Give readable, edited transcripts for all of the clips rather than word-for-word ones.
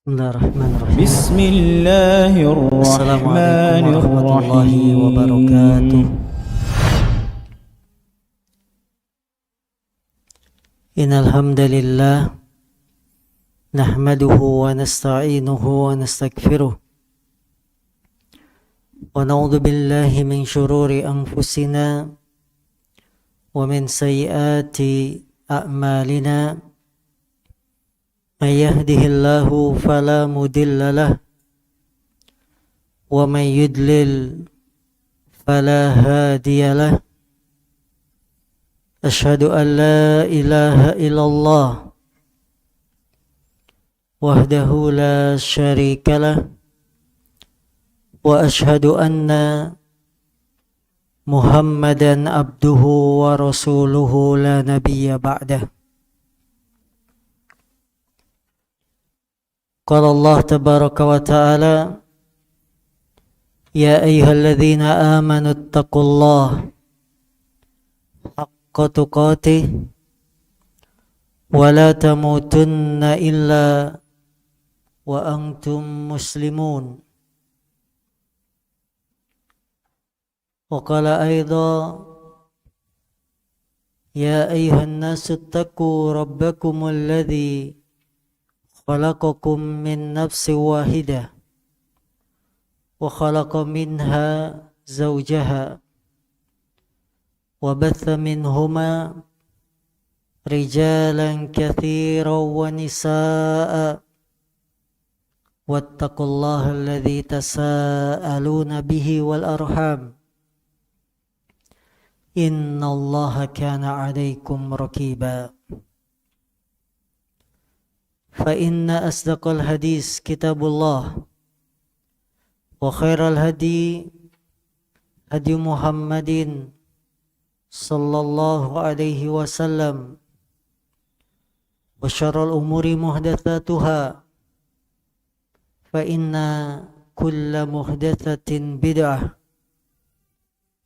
Bismillahirrahmanirrahim. بسم الله Assalamualaikum الرحمن warahmatullahi wabarakatuh. الرحيم Innal hamdalillah nahmaduhu wa nasta'inuhu wa nastaghfiruh wa na'udzu billahi min shururi anfusina wa min sayyiati a'malina. May yahdihillahu fala mudilla lahu wa may yudlil fala hadiya lahu. Asyhadu an la ilaha illallah wahdahu la syarika lah wa asyhadu anna Muhammadan abduhu wa rasuluhu la nabiyya ba'dah. Qala Allah tabaraka wa ta'ala, ya ayyuhalladzina amanu ittaqullaha haqqa tuqatih wa la tamutunna illa wa antum muslimun. Wa qala aidha, ya ayyuhan nasu ittaqu rabbakumul ladzi khalaqakum min nafsin wahidah wa khalaqa minha zawjaha wa batha minhuma rijalan katsiran wa nisaa'a wattaqullaha alladzi tasaaluna bihi wal arham innallaha kana 'alaikum raqiba. Fa inna asdaqal hadis kitabullah wa khairal hadi hadi Muhammadin sallallahu alaihi wasallam wa syarrul umuri muhdatsatuha fa inna kulla muhdatsatin bid'ah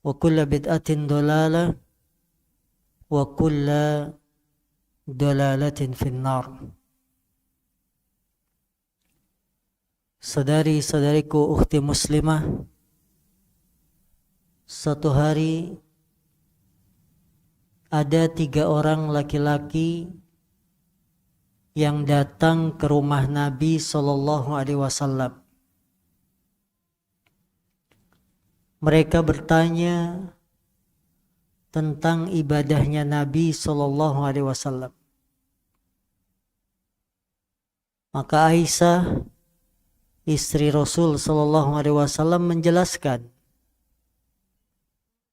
wa kulla bid'atin dalalah wa kulla dalalatin finnar. Saudari-saudariku ukhti muslimah, satu hari ada 3 orang laki-laki yang datang ke rumah Nabi Sallallahu Alaihi Wasallam. Mereka bertanya tentang ibadahnya Nabi Sallallahu Alaihi Wasallam. Maka Aisyah, istri Rasul Sallallahu Alaihi Wasallam, menjelaskan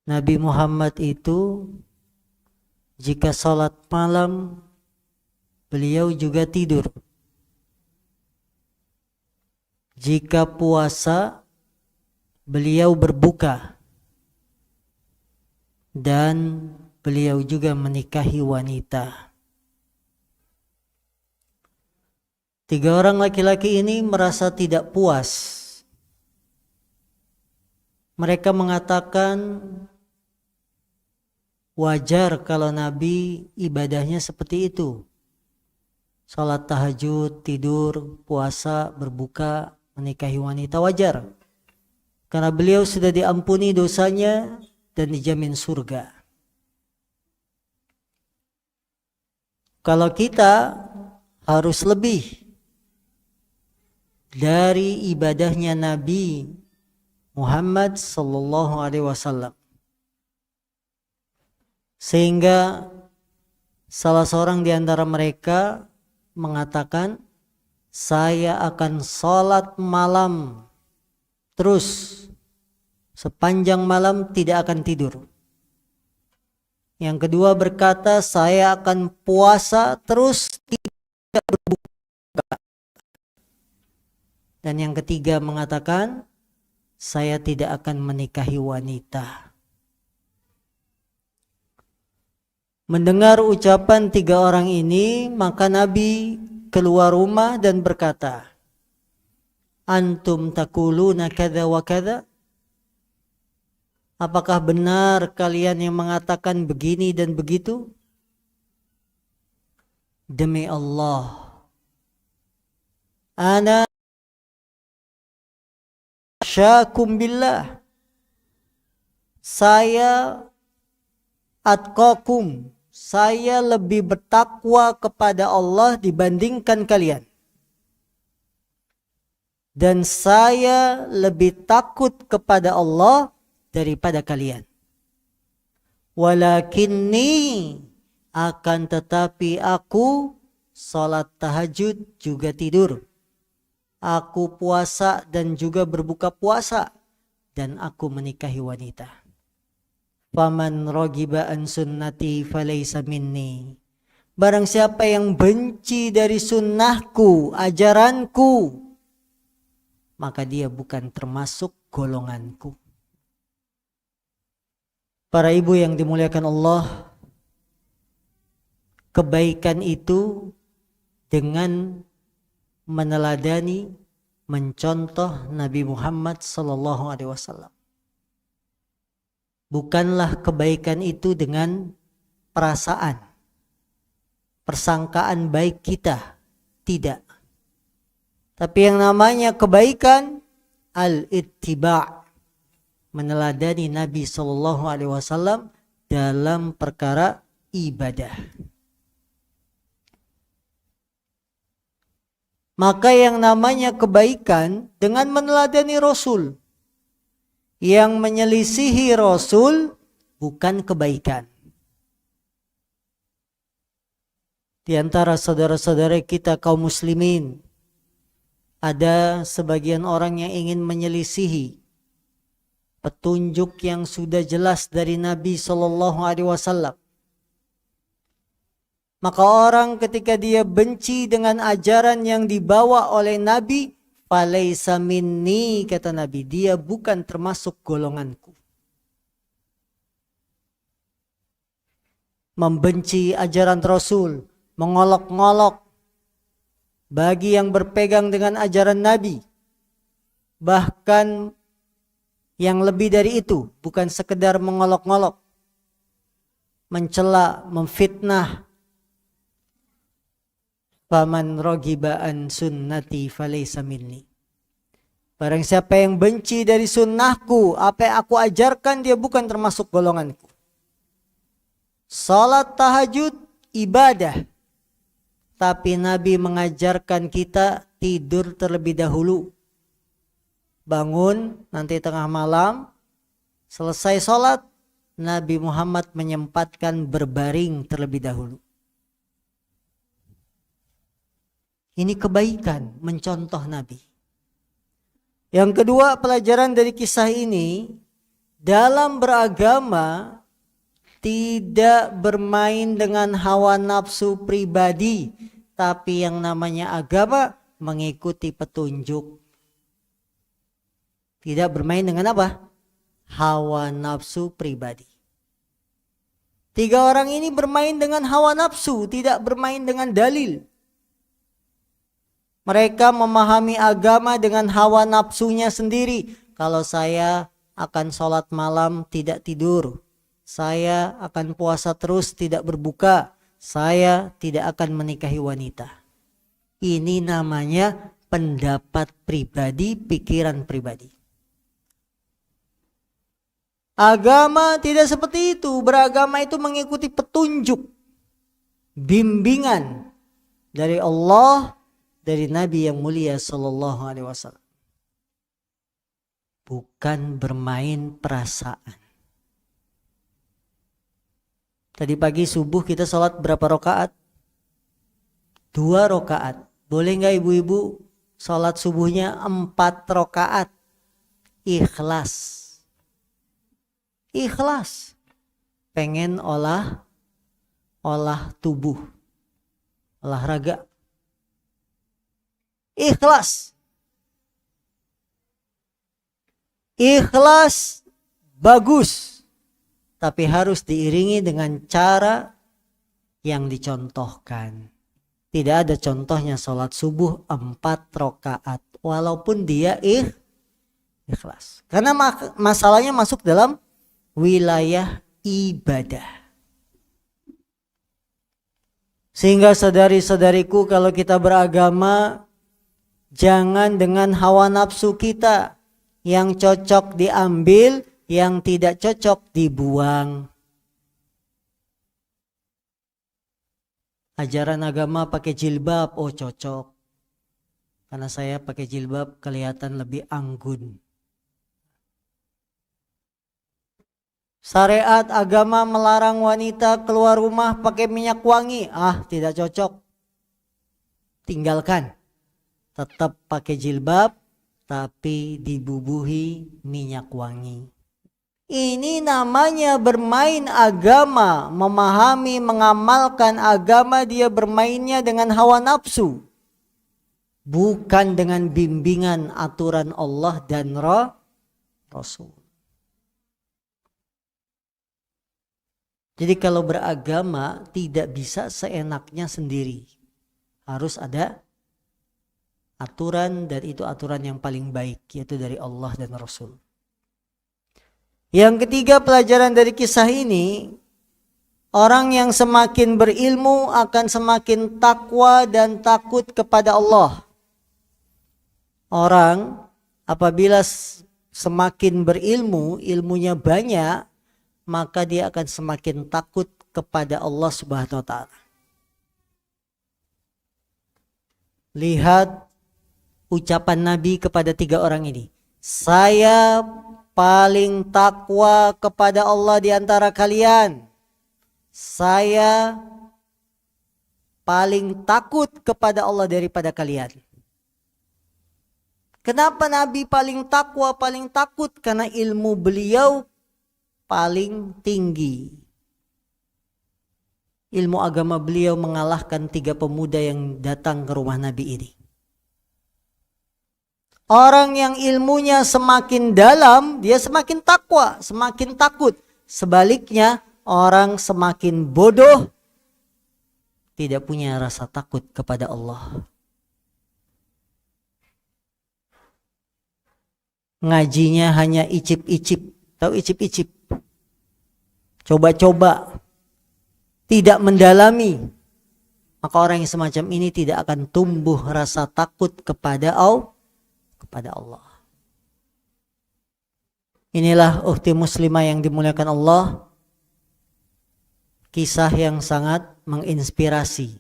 Nabi Muhammad itu jika salat malam beliau juga tidur, jika puasa beliau berbuka, dan beliau juga menikahi wanita. 3 orang laki-laki ini merasa tidak puas. Mereka mengatakan wajar kalau Nabi ibadahnya seperti itu. Salat tahajud, tidur, puasa, berbuka, menikahi wanita, wajar. Karena beliau sudah diampuni dosanya dan dijamin surga. Kalau kita harus lebih dari ibadahnya Nabi Muhammad sallallahu alaihi wasallam. Sehingga salah seorang di antara mereka mengatakan, saya akan salat malam terus sepanjang malam, tidak akan tidur. Yang kedua berkata, saya akan puasa terus tidak berbuka. Dan yang ketiga mengatakan, saya tidak akan menikahi wanita. Mendengar ucapan 3 orang ini, maka Nabi keluar rumah dan berkata, antum taquluna kadza wa kadza? Apakah benar kalian yang mengatakan begini dan begitu? Demi Allah, Ana syakum billah. Saya atqakum. Saya lebih bertakwa kepada Allah dibandingkan kalian. Dan saya lebih takut kepada Allah daripada kalian. Walakinni, akan tetapi aku salat tahajud juga tidur. Aku puasa dan juga berbuka puasa. Dan aku menikahi wanita. Faman rogiba an sunnati falaysa minni. Barang siapa yang benci dari sunnahku, ajaranku, maka dia bukan termasuk golonganku. Para ibu yang dimuliakan Allah, kebaikan itu dengan meneladani, mencontoh Nabi Muhammad SAW. Bukanlah kebaikan itu dengan perasaan, persangkaan baik kita, tidak. Tapi yang namanya kebaikan al-ittiba', meneladani Nabi SAW dalam perkara ibadah. Maka yang namanya kebaikan dengan meneladani Rasul. Yang menyelisihi Rasul bukan kebaikan. Di antara saudara-saudara kita kaum muslimin, ada sebagian orang yang ingin menyelisihi petunjuk yang sudah jelas dari Nabi SAW. Maka orang ketika dia benci dengan ajaran yang dibawa oleh Nabi, falaysa minni, kata Nabi, dia bukan termasuk golonganku. Membenci ajaran Rasul, mengolok-ngolok bagi yang berpegang dengan ajaran Nabi. Bahkan yang lebih dari itu, bukan sekedar mengolok-ngolok, mencela, memfitnah. Faman rogiba an sunnati falaysa minni. Barang siapa yang benci dari sunnahku, apa yang aku ajarkan, dia bukan termasuk golonganku. Salat tahajud ibadah. Tapi Nabi mengajarkan kita tidur terlebih dahulu. Bangun nanti tengah malam, selesai salat, Nabi Muhammad menyempatkan berbaring terlebih dahulu. Ini kebaikan, mencontoh Nabi. Yang kedua, pelajaran dari kisah ini, dalam beragama tidak bermain dengan hawa nafsu pribadi, tapi yang namanya agama mengikuti petunjuk. Tidak bermain dengan apa? Hawa nafsu pribadi. 3 orang ini bermain dengan hawa nafsu, tidak bermain dengan dalil. Mereka memahami agama dengan hawa nafsunya sendiri. Kalau saya akan sholat malam tidak tidur, saya akan puasa terus tidak berbuka, saya tidak akan menikahi wanita. Ini namanya pendapat pribadi, pikiran pribadi. Agama tidak seperti itu. Beragama itu mengikuti petunjuk, bimbingan dari Allah, dari Nabi yang mulia sallallahu alaihi wasallam. Bukan bermain perasaan. Tadi pagi subuh kita sholat berapa rakaat? 2 rakaat. Boleh nggak ibu-ibu sholat subuhnya 4 rakaat? Ikhlas. Ikhlas. Pengen olah tubuh, olahraga. Ikhlas. Ikhlas bagus, tapi harus diiringi dengan cara yang dicontohkan. Tidak ada contohnya sholat subuh 4 rakaat walaupun dia ikhlas. Karena masalahnya masuk dalam wilayah ibadah. Sehingga saudari-saudariku, kalau kita beragama Jangan dengan hawa nafsu kita. Yang cocok diambil, yang tidak cocok dibuang. Ajaran agama pakai jilbab, oh cocok. Karena saya pakai jilbab kelihatan lebih anggun. Syariat agama melarang wanita keluar rumah pakai minyak wangi. Ah, tidak cocok. Tinggalkan. Tetap pakai jilbab, tapi dibubuhi minyak wangi. Ini namanya bermain agama, memahami, mengamalkan agama, dia bermainnya dengan hawa nafsu. Bukan dengan bimbingan aturan Allah dan Rasul. Jadi kalau beragama tidak bisa seenaknya sendiri. Harus ada aturan, dan itu aturan yang paling baik, yaitu dari Allah dan Rasul. Yang ketiga pelajaran dari kisah ini, orang yang semakin berilmu akan semakin takwa dan takut kepada Allah. Orang apabila semakin berilmu, ilmunya banyak, maka dia akan semakin takut kepada Allah Subhanahu wa taala. Lihat ucapan Nabi kepada 3 orang ini. Saya paling takwa kepada Allah di antara kalian. Saya paling takut kepada Allah daripada kalian. Kenapa Nabi paling takwa, paling takut? Karena ilmu beliau paling tinggi. Ilmu agama beliau mengalahkan 3 pemuda yang datang ke rumah Nabi ini. Orang yang ilmunya semakin dalam, dia semakin takwa, semakin takut. Sebaliknya, orang semakin bodoh, tidak punya rasa takut kepada Allah. Ngajinya hanya icip-icip. Tahu icip-icip? Coba-coba. Tidak mendalami. Maka orang yang semacam ini tidak akan tumbuh rasa takut kepada Allah. Inilah ukhti muslimah yang dimuliakan Allah. Kisah yang sangat menginspirasi.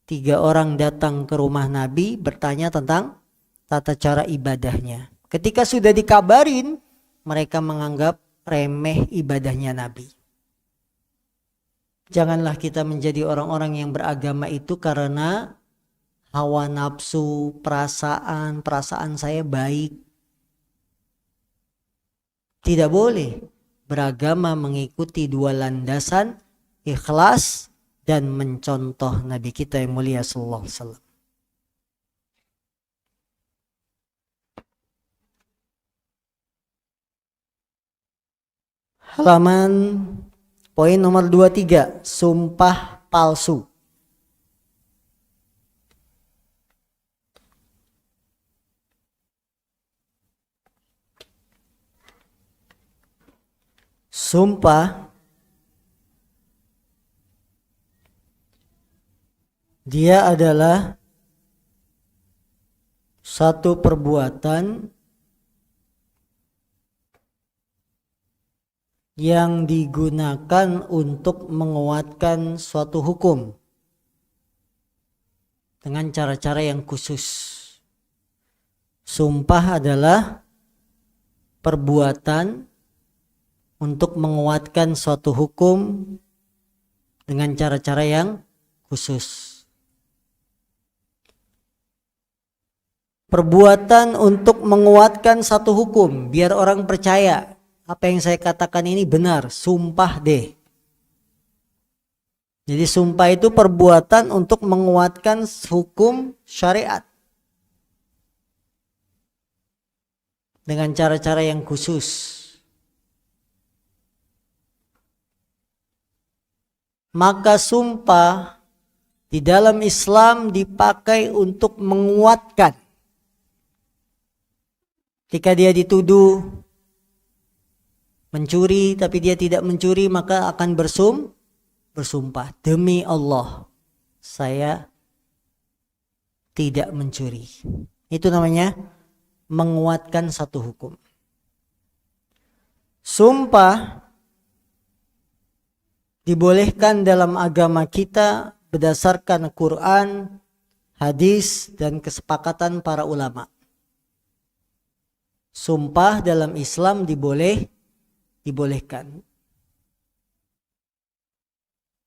3 orang datang ke rumah Nabi bertanya tentang tata cara ibadahnya. Ketika sudah dikabarin, mereka menganggap remeh ibadahnya Nabi. Janganlah kita menjadi orang-orang yang beragama itu karena hawa nafsu, perasaan saya baik. Tidak boleh. Beragama mengikuti 2 landasan, ikhlas dan mencontoh Nabi kita yang mulia sallallahu alaihi wasallam. Halaman poin nomor 23, sumpah palsu. Sumpah dia adalah satu perbuatan yang digunakan untuk menguatkan suatu hukum dengan cara-cara yang khusus. Sumpah adalah perbuatan untuk menguatkan suatu hukum dengan cara-cara yang khusus. Perbuatan untuk menguatkan satu hukum biar orang percaya apa yang saya katakan ini benar, sumpah deh. Jadi sumpah itu perbuatan untuk menguatkan hukum syariat dengan cara-cara yang khusus. Maka sumpah di dalam Islam dipakai untuk menguatkan. Jika dia dituduh mencuri tapi dia tidak mencuri, maka akan bersumpah, demi Allah saya tidak mencuri. Itu namanya menguatkan satu hukum. Sumpah dibolehkan dalam agama kita berdasarkan Quran, hadis, dan kesepakatan para ulama. Sumpah dalam Islam dibolehkan.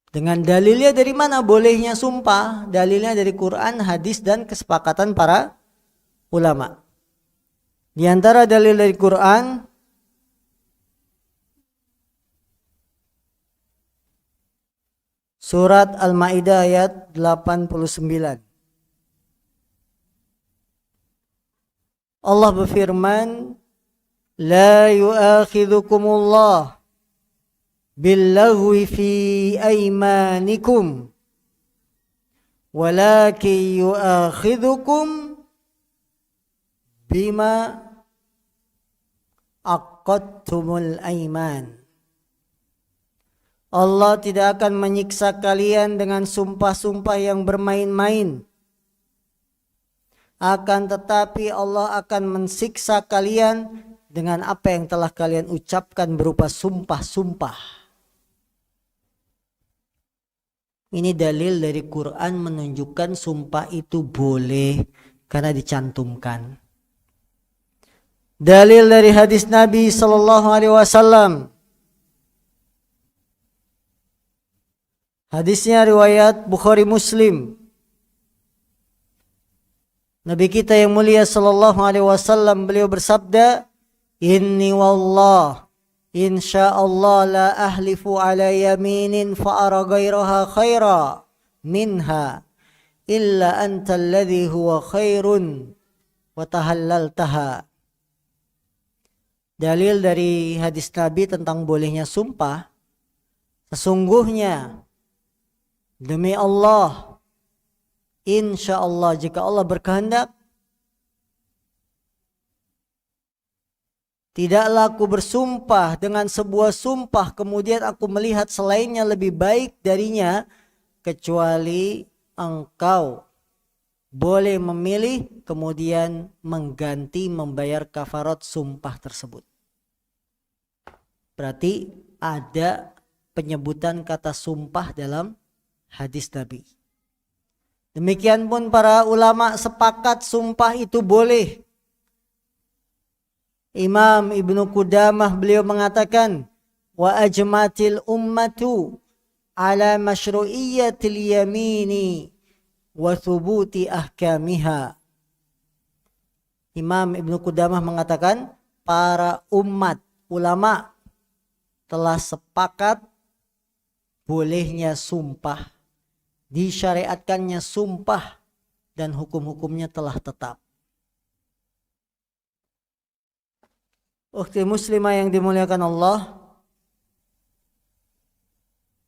Dengan dalilnya dari mana bolehnya sumpah? Dalilnya dari Quran, hadis, dan kesepakatan para ulama. Di antara dalil dari Quran, surat Al-Maidah ayat 89. Allah berfirman, "La yu'akhidhukumullah billaghwi fi aymanikum walakin yu'akhidhukum bima aqadtumul ayman." Allah tidak akan menyiksa kalian dengan sumpah-sumpah yang bermain-main. Akan tetapi Allah akan mensiksa kalian dengan apa yang telah kalian ucapkan berupa sumpah-sumpah. Ini dalil dari Quran menunjukkan sumpah itu boleh karena dicantumkan. Dalil dari hadis Nabi sallallahu alaihi wasallam. Hadisnya riwayat Bukhari Muslim. Nabi kita yang mulia sallallahu alaihi wasallam beliau bersabda, "Inni wallah insyaallah la ahlifu ala yaminin fa ara ghairaha khaira minha illa anta alladhi huwa khairun wa tahallaltaha." Dalil dari hadis Nabi tentang bolehnya sumpah, sesungguhnya demi Allah, insya Allah, jika Allah berkehendak, tidaklah aku bersumpah dengan sebuah sumpah kemudian aku melihat selainnya lebih baik darinya, kecuali engkau boleh memilih kemudian mengganti membayar kafarat sumpah tersebut. Berarti ada penyebutan kata sumpah dalam hadis Nabi. Demikian pun para ulama sepakat sumpah itu boleh. Imam Ibnu Qudamah beliau mengatakan, wa ajmatil ummatu ala masyru'iyyatil yamini wa thubuti ahkamiha. Imam Ibnu Qudamah mengatakan para umat ulama telah sepakat bolehnya sumpah, disyariatkannya sumpah, dan hukum-hukumnya telah tetap. Ukhti muslimah yang dimuliakan Allah,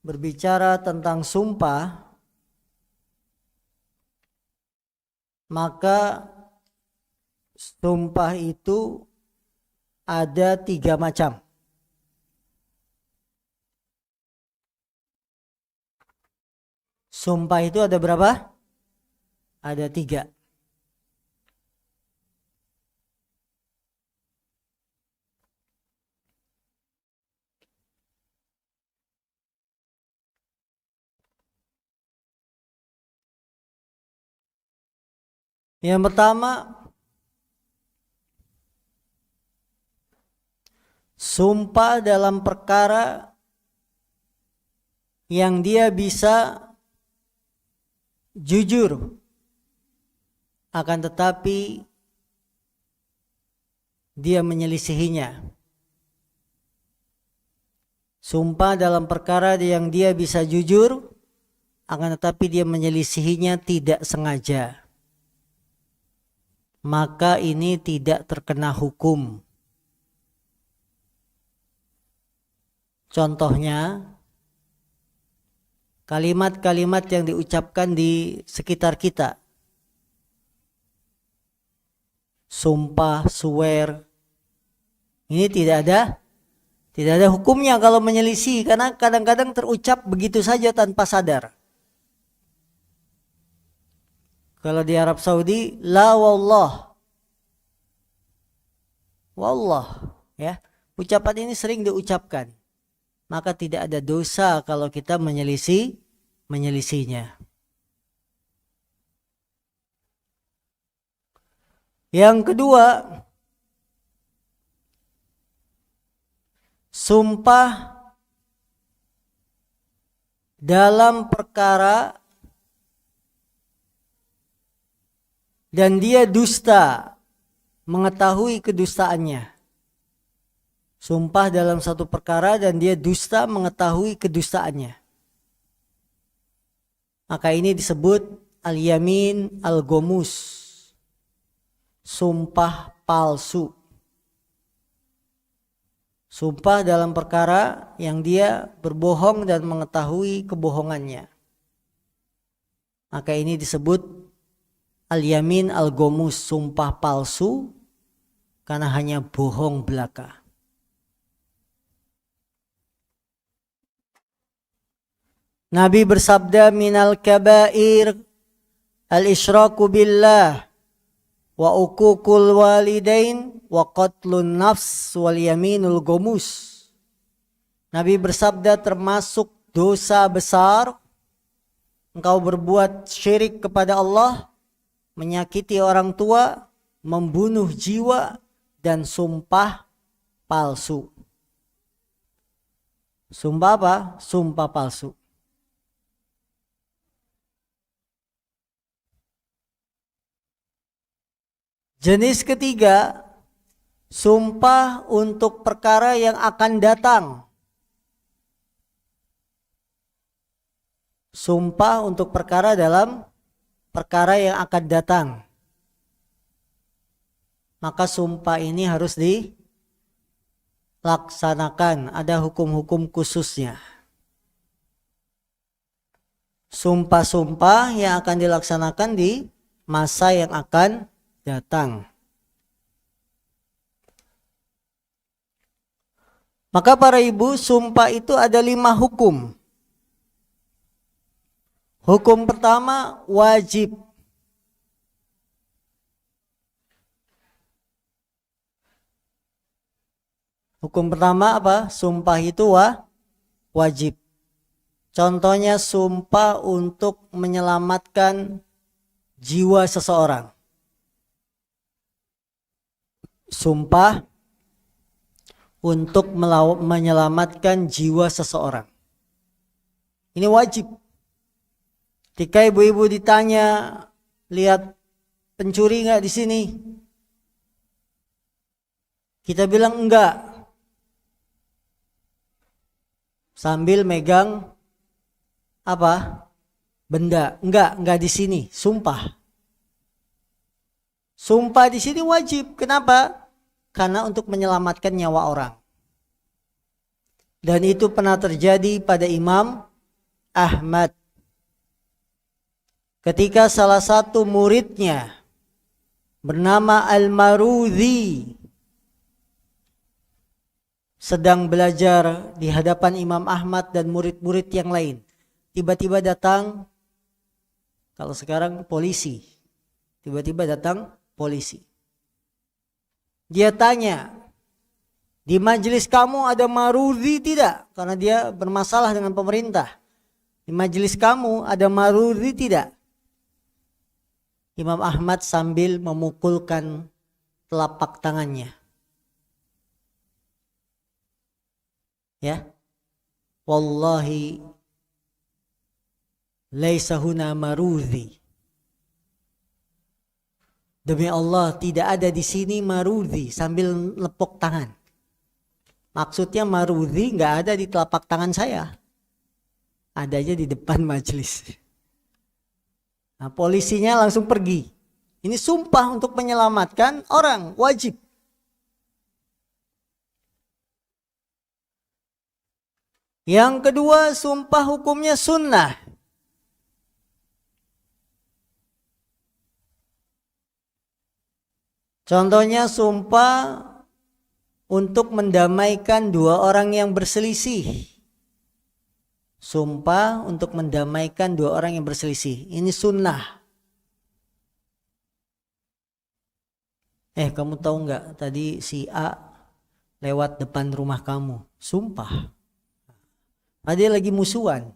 berbicara tentang sumpah, maka sumpah itu ada 3 macam. Sumpah itu ada berapa? Ada 3. Yang pertama, sumpah dalam perkara yang dia bisa jujur, akan tetapi dia menyelisihinya. Sumpah dalam perkara yang dia bisa jujur, akan tetapi dia menyelisihinya tidak sengaja. Maka ini tidak terkena hukum. Contohnya, kalimat-kalimat yang diucapkan di sekitar kita. Sumpah, swear. Ini tidak ada hukumnya kalau menyelisih, karena kadang-kadang terucap begitu saja tanpa sadar. Kalau di Arab Saudi, la wallah. Wallah, ya. Ucapan ini sering diucapkan. Maka tidak ada dosa kalau kita menyelisihinya. Yang kedua, sumpah dalam perkara dan dia dusta mengetahui kedustaannya. Sumpah dalam satu perkara dan dia dusta mengetahui kedustaannya. Maka ini disebut al-yamin al-gomus. Sumpah palsu. Sumpah dalam perkara yang dia berbohong dan mengetahui kebohongannya. Maka ini disebut al-yamin al-gomus, sumpah palsu karena hanya bohong belaka. Nabi bersabda, minal kabair al-isyraku billah wa uququl walidain wa qatlun nafs wal yaminul gomus. Nabi bersabda, termasuk dosa besar engkau berbuat syirik kepada Allah, menyakiti orang tua, membunuh jiwa, dan sumpah palsu. Sumpah apa? Sumpah palsu. Jenis ketiga, sumpah untuk perkara yang akan datang. Sumpah untuk perkara dalam perkara yang akan datang. Maka sumpah ini harus dilaksanakan. Ada hukum-hukum khususnya. Sumpah-sumpah yang akan dilaksanakan di masa yang akan datang. Maka para ibu, sumpah itu ada 5 hukum. Hukum pertama, wajib. Hukum pertama apa? Sumpah itu wajib. Contohnya sumpah untuk menyelamatkan jiwa seseorang. Sumpah untuk menyelamatkan jiwa seseorang. Ini wajib. Ketika ibu-ibu ditanya, lihat pencuri nggak di sini? Kita bilang enggak. Sambil megang apa? Benda. Enggak di sini. Sumpah. Sumpah di sini wajib. Kenapa? Karena untuk menyelamatkan nyawa orang. Dan itu pernah terjadi pada Imam Ahmad. Ketika salah satu muridnya bernama Al-Marudhi sedang belajar di hadapan Imam Ahmad dan murid-murid yang lain. Tiba-tiba datang, kalau sekarang polisi. Tiba-tiba datang polisi. Dia tanya, di majelis kamu ada Marudhi tidak? Karena dia bermasalah dengan pemerintah. Di majelis kamu ada Marudhi tidak? Imam Ahmad sambil memukulkan telapak tangannya. Ya. Wallahi laisa huna Marudhi. Demi Allah tidak ada di sini Marudhi, sambil lepok tangan. Maksudnya Marudhi nggak ada di telapak tangan saya. Adanya di depan majelis. Nah, polisinya langsung pergi. Ini sumpah untuk menyelamatkan orang, wajib. Yang kedua, sumpah hukumnya sunnah. Contohnya sumpah untuk mendamaikan 2 orang yang berselisih. Sumpah untuk mendamaikan 2 orang yang berselisih. Ini sunnah. Kamu tahu nggak tadi si A lewat depan rumah kamu? Sumpah. Dia lagi musuhan.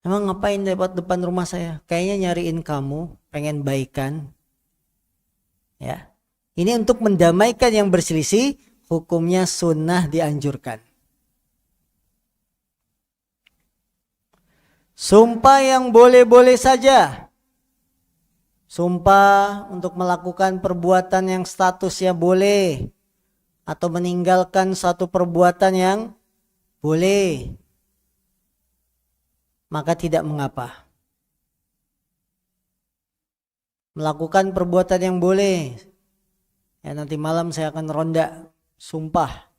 Emang ngapain lewat depan rumah saya? Kayaknya nyariin kamu, pengen baikan. Ya. Ini untuk mendamaikan yang berselisih, hukumnya sunnah dianjurkan. Sumpah yang boleh-boleh saja. Sumpah untuk melakukan perbuatan yang statusnya boleh. Atau meninggalkan satu perbuatan yang boleh. Maka tidak mengapa. Melakukan perbuatan yang boleh. Ya, nanti malam saya akan ronda. Sumpah.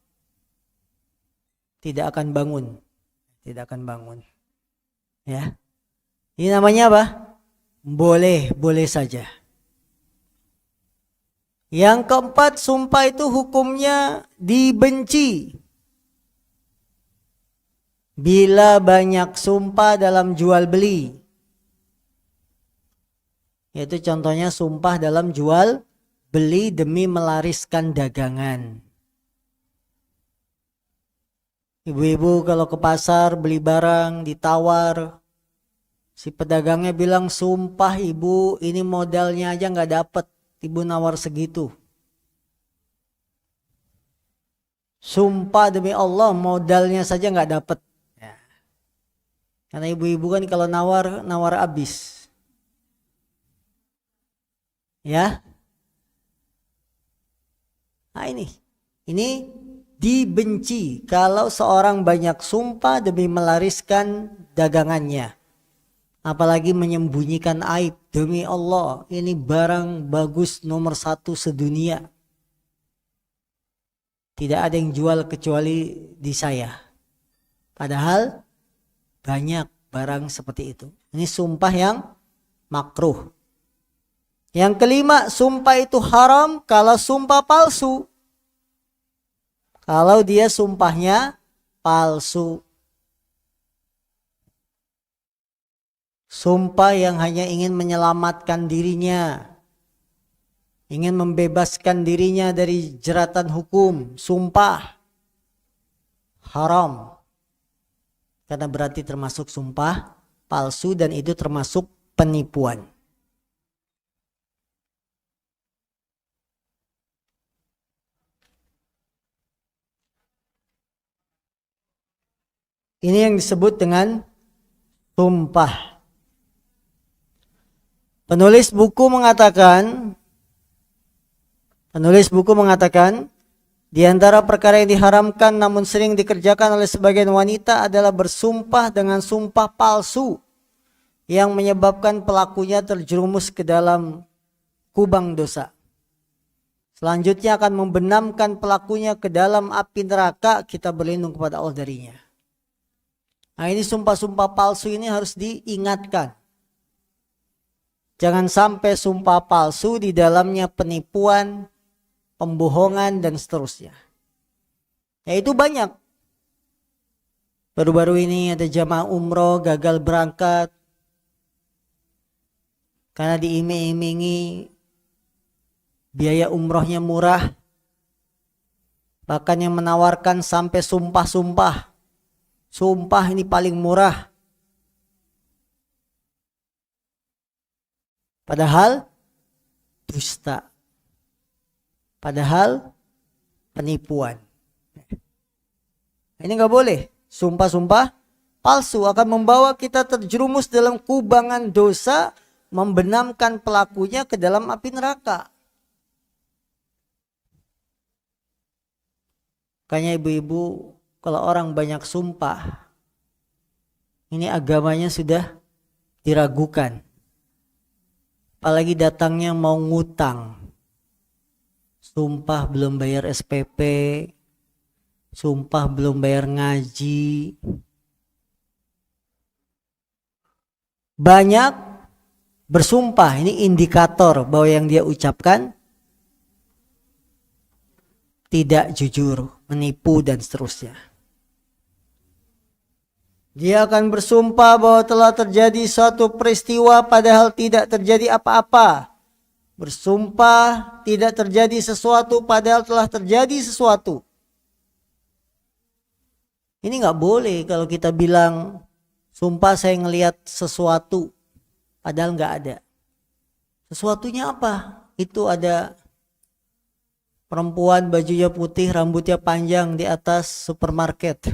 Tidak akan bangun. Tidak akan bangun. Ya. Ini namanya apa? Boleh, boleh saja. Yang keempat, sumpah itu hukumnya dibenci. Bila banyak sumpah dalam jual beli. Yaitu contohnya sumpah dalam jual beli demi melariskan dagangan. Ibu-ibu kalau ke pasar beli barang ditawar, si pedagangnya bilang, sumpah ibu ini modalnya aja nggak dapet, ibu nawar segitu. Sumpah demi Allah modalnya saja nggak dapet. Ya. Karena ibu-ibu kan kalau nawar habis. Ya. Nah ini dibenci kalau seorang banyak sumpah demi melariskan dagangannya. Apalagi menyembunyikan aib. Demi Allah, ini barang bagus nomor 1 sedunia. Tidak ada yang jual kecuali di saya. Padahal banyak barang seperti itu. Ini sumpah yang makruh. Yang kelima, sumpah itu haram kalau sumpah palsu. Kalau dia sumpahnya palsu. Sumpah yang hanya ingin menyelamatkan dirinya. Ingin membebaskan dirinya dari jeratan hukum. Sumpah. Haram. Karena berarti termasuk sumpah palsu dan itu termasuk penipuan. Ini yang disebut dengan sumpah. Penulis buku mengatakan, di antara perkara yang diharamkan namun sering dikerjakan oleh sebagian wanita adalah bersumpah dengan sumpah palsu yang menyebabkan pelakunya terjerumus ke dalam kubang dosa. Selanjutnya akan membenamkan pelakunya ke dalam api neraka, kita berlindung kepada Allah darinya. Nah, ini sumpah-sumpah palsu ini harus diingatkan. Jangan sampai sumpah palsu di dalamnya penipuan, pembohongan, dan seterusnya. Ya itu banyak. Baru-baru ini ada jamaah umroh gagal berangkat. Karena diiming-imingi biaya umrohnya murah. Bahkan yang menawarkan sampai sumpah-sumpah. Sumpah ini paling murah. Padahal dusta. Padahal penipuan. Ini nggak boleh. Sumpah-sumpah palsu akan membawa kita terjerumus dalam kubangan dosa, membenamkan pelakunya ke dalam api neraka. Makanya ibu-ibu, kalau orang banyak sumpah, ini agamanya sudah diragukan. Apalagi datangnya mau ngutang. Sumpah belum bayar SPP. Sumpah belum bayar ngaji. Banyak bersumpah. Ini indikator bahwa yang dia ucapkan tidak jujur, menipu dan seterusnya. Dia akan bersumpah bahwa telah terjadi suatu peristiwa padahal tidak terjadi apa-apa. bersumpah tidak terjadi sesuatu padahal telah terjadi sesuatu. Ini nggak boleh kalau kita bilang sumpah saya ngelihat sesuatu padahal nggak ada. Sesuatunya apa? Itu ada perempuan bajunya putih, rambutnya panjang di atas supermarket.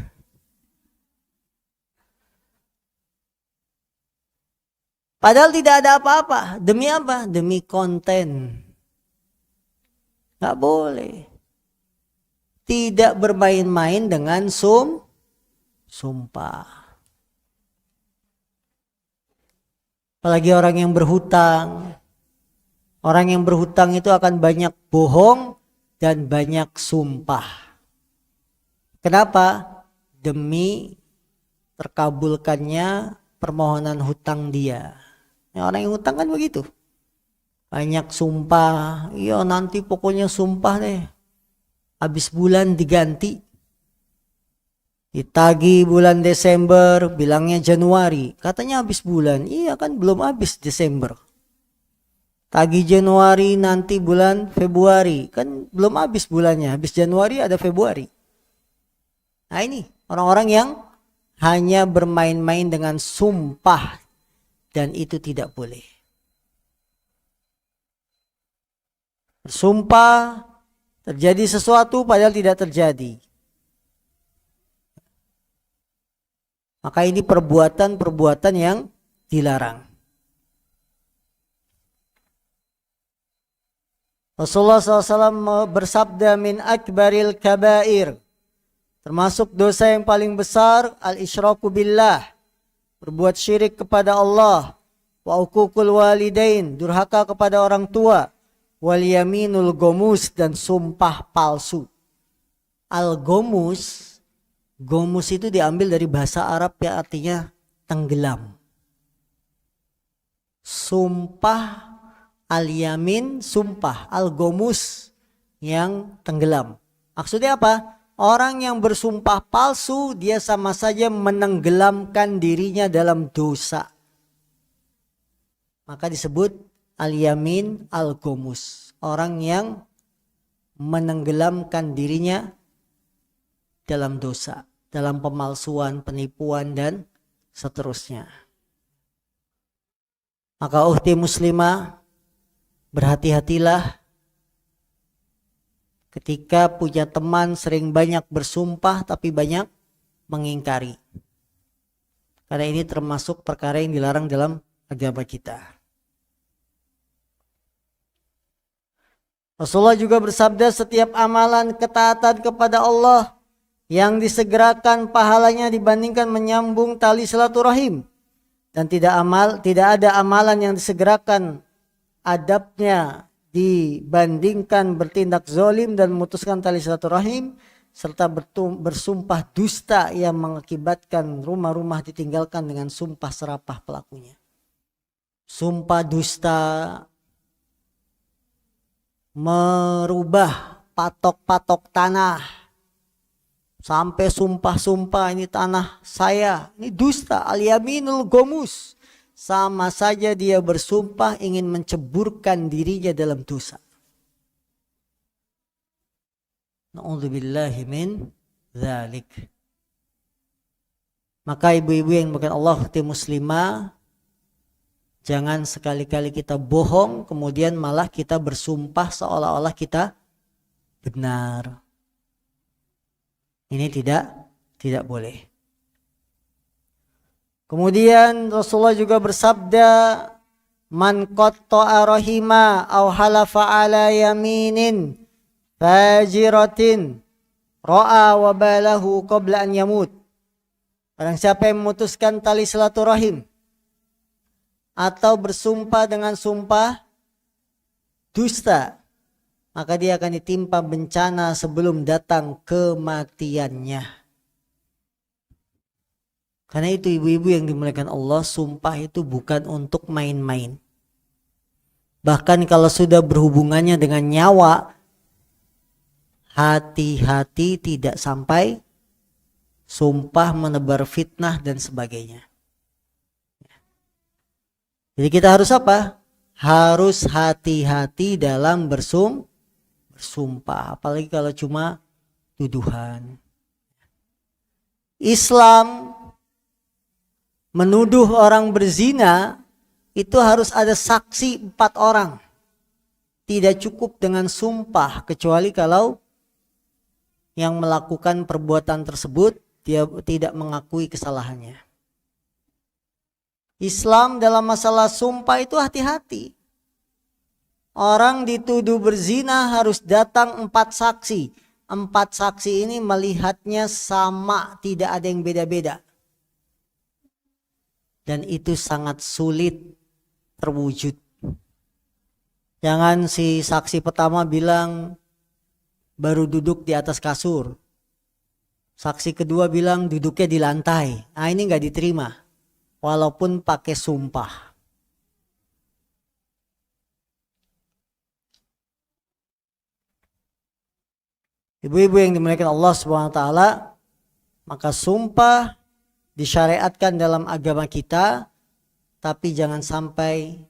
Padahal tidak ada apa-apa. Demi apa? Demi konten. Nggak boleh. Tidak bermain-main dengan sumpah. Apalagi orang yang berhutang. Orang yang berhutang itu akan banyak bohong dan banyak sumpah. Kenapa? Demi terkabulkannya permohonan hutang dia. Ya, orang yang hutang kan begitu. Banyak sumpah. Iya nanti pokoknya sumpah deh. Habis bulan diganti. Ditagi bulan Desember, bilangnya Januari. Katanya habis bulan. Iya kan belum habis Desember. Tagi Januari nanti bulan Februari. Kan belum habis bulannya. Habis Januari ada Februari. Nah ini orang-orang yang hanya bermain-main dengan sumpah. Dan itu tidak boleh. Bersumpah terjadi sesuatu padahal tidak terjadi. Maka ini perbuatan-perbuatan yang dilarang. Rasulullah SAW bersabda min akbaril kabair. Termasuk dosa yang paling besar al-isyraku billah. Berbuat syirik kepada Allah. Wa uququl walidain. Durhaka kepada orang tua. Wal yaminul gomus. Dan sumpah palsu. Al-gomus. Gomus itu diambil dari bahasa Arab yang artinya tenggelam. Sumpah al-yamin, sumpah. Al-gomus yang tenggelam. Maksudnya apa? Orang yang bersumpah palsu, dia sama saja menenggelamkan dirinya dalam dosa. Maka disebut al-yamin al-gomus. Orang yang menenggelamkan dirinya dalam dosa. Dalam pemalsuan, penipuan, dan seterusnya. Maka ukhti muslimah, berhati-hatilah ketika punya teman sering banyak bersumpah tapi banyak mengingkari. Karena ini termasuk perkara yang dilarang dalam agama kita. Rasulullah juga bersabda setiap amalan ketaatan kepada Allah yang disegerakan pahalanya dibandingkan menyambung tali silaturahim. Dan tidak ada amalan yang disegerakan adabnya dibandingkan bertindak zalim dan memutuskan tali silaturahim serta bersumpah dusta yang mengakibatkan rumah-rumah ditinggalkan dengan sumpah serapah pelakunya. Sumpah dusta merubah patok-patok tanah sampai sumpah-sumpah ini tanah saya, ini dusta, al-yaminul gomus. Sama saja dia bersumpah ingin menceburkan dirinya dalam dosa. Na'udzubillahi min dzalik. Maka ibu-ibu yang dimuliakan Allah, muslimah, jangan sekali-kali kita bohong kemudian malah kita bersumpah seolah-olah kita benar. Ini tidak boleh. Kemudian Rasulullah juga bersabda, man qatta'a rahima aw halafa ala yaminin fajiratin ra'a wabalahu qabla an yamut. Barang siapa yang memutuskan tali silaturahim atau bersumpah dengan sumpah dusta, maka dia akan ditimpa bencana sebelum datang kematiannya. Karena itu ibu-ibu yang dimuliakan Allah, sumpah itu bukan untuk main-main. Bahkan kalau sudah berhubungannya dengan nyawa, hati-hati tidak sampai sumpah menebar fitnah dan sebagainya. Jadi kita harus apa? harus hati-hati dalam bersumpah, apalagi kalau cuma tuduhan. Islam menuduh orang berzina itu harus ada saksi 4 orang. Tidak cukup dengan sumpah, kecuali kalau yang melakukan perbuatan tersebut dia tidak mengakui kesalahannya. Islam dalam masalah sumpah itu hati-hati. Orang dituduh berzina harus datang 4 saksi. 4 saksi ini melihatnya sama, tidak ada yang beda-beda. Dan itu sangat sulit terwujud. Jangan si saksi pertama bilang baru duduk di atas kasur. Saksi kedua bilang duduknya di lantai. Nah, ini nggak diterima. Walaupun pakai sumpah. Ibu-ibu yang dimuliakan Allah Subhanahu wa taala, maka sumpah disyariatkan dalam agama kita, tapi jangan sampai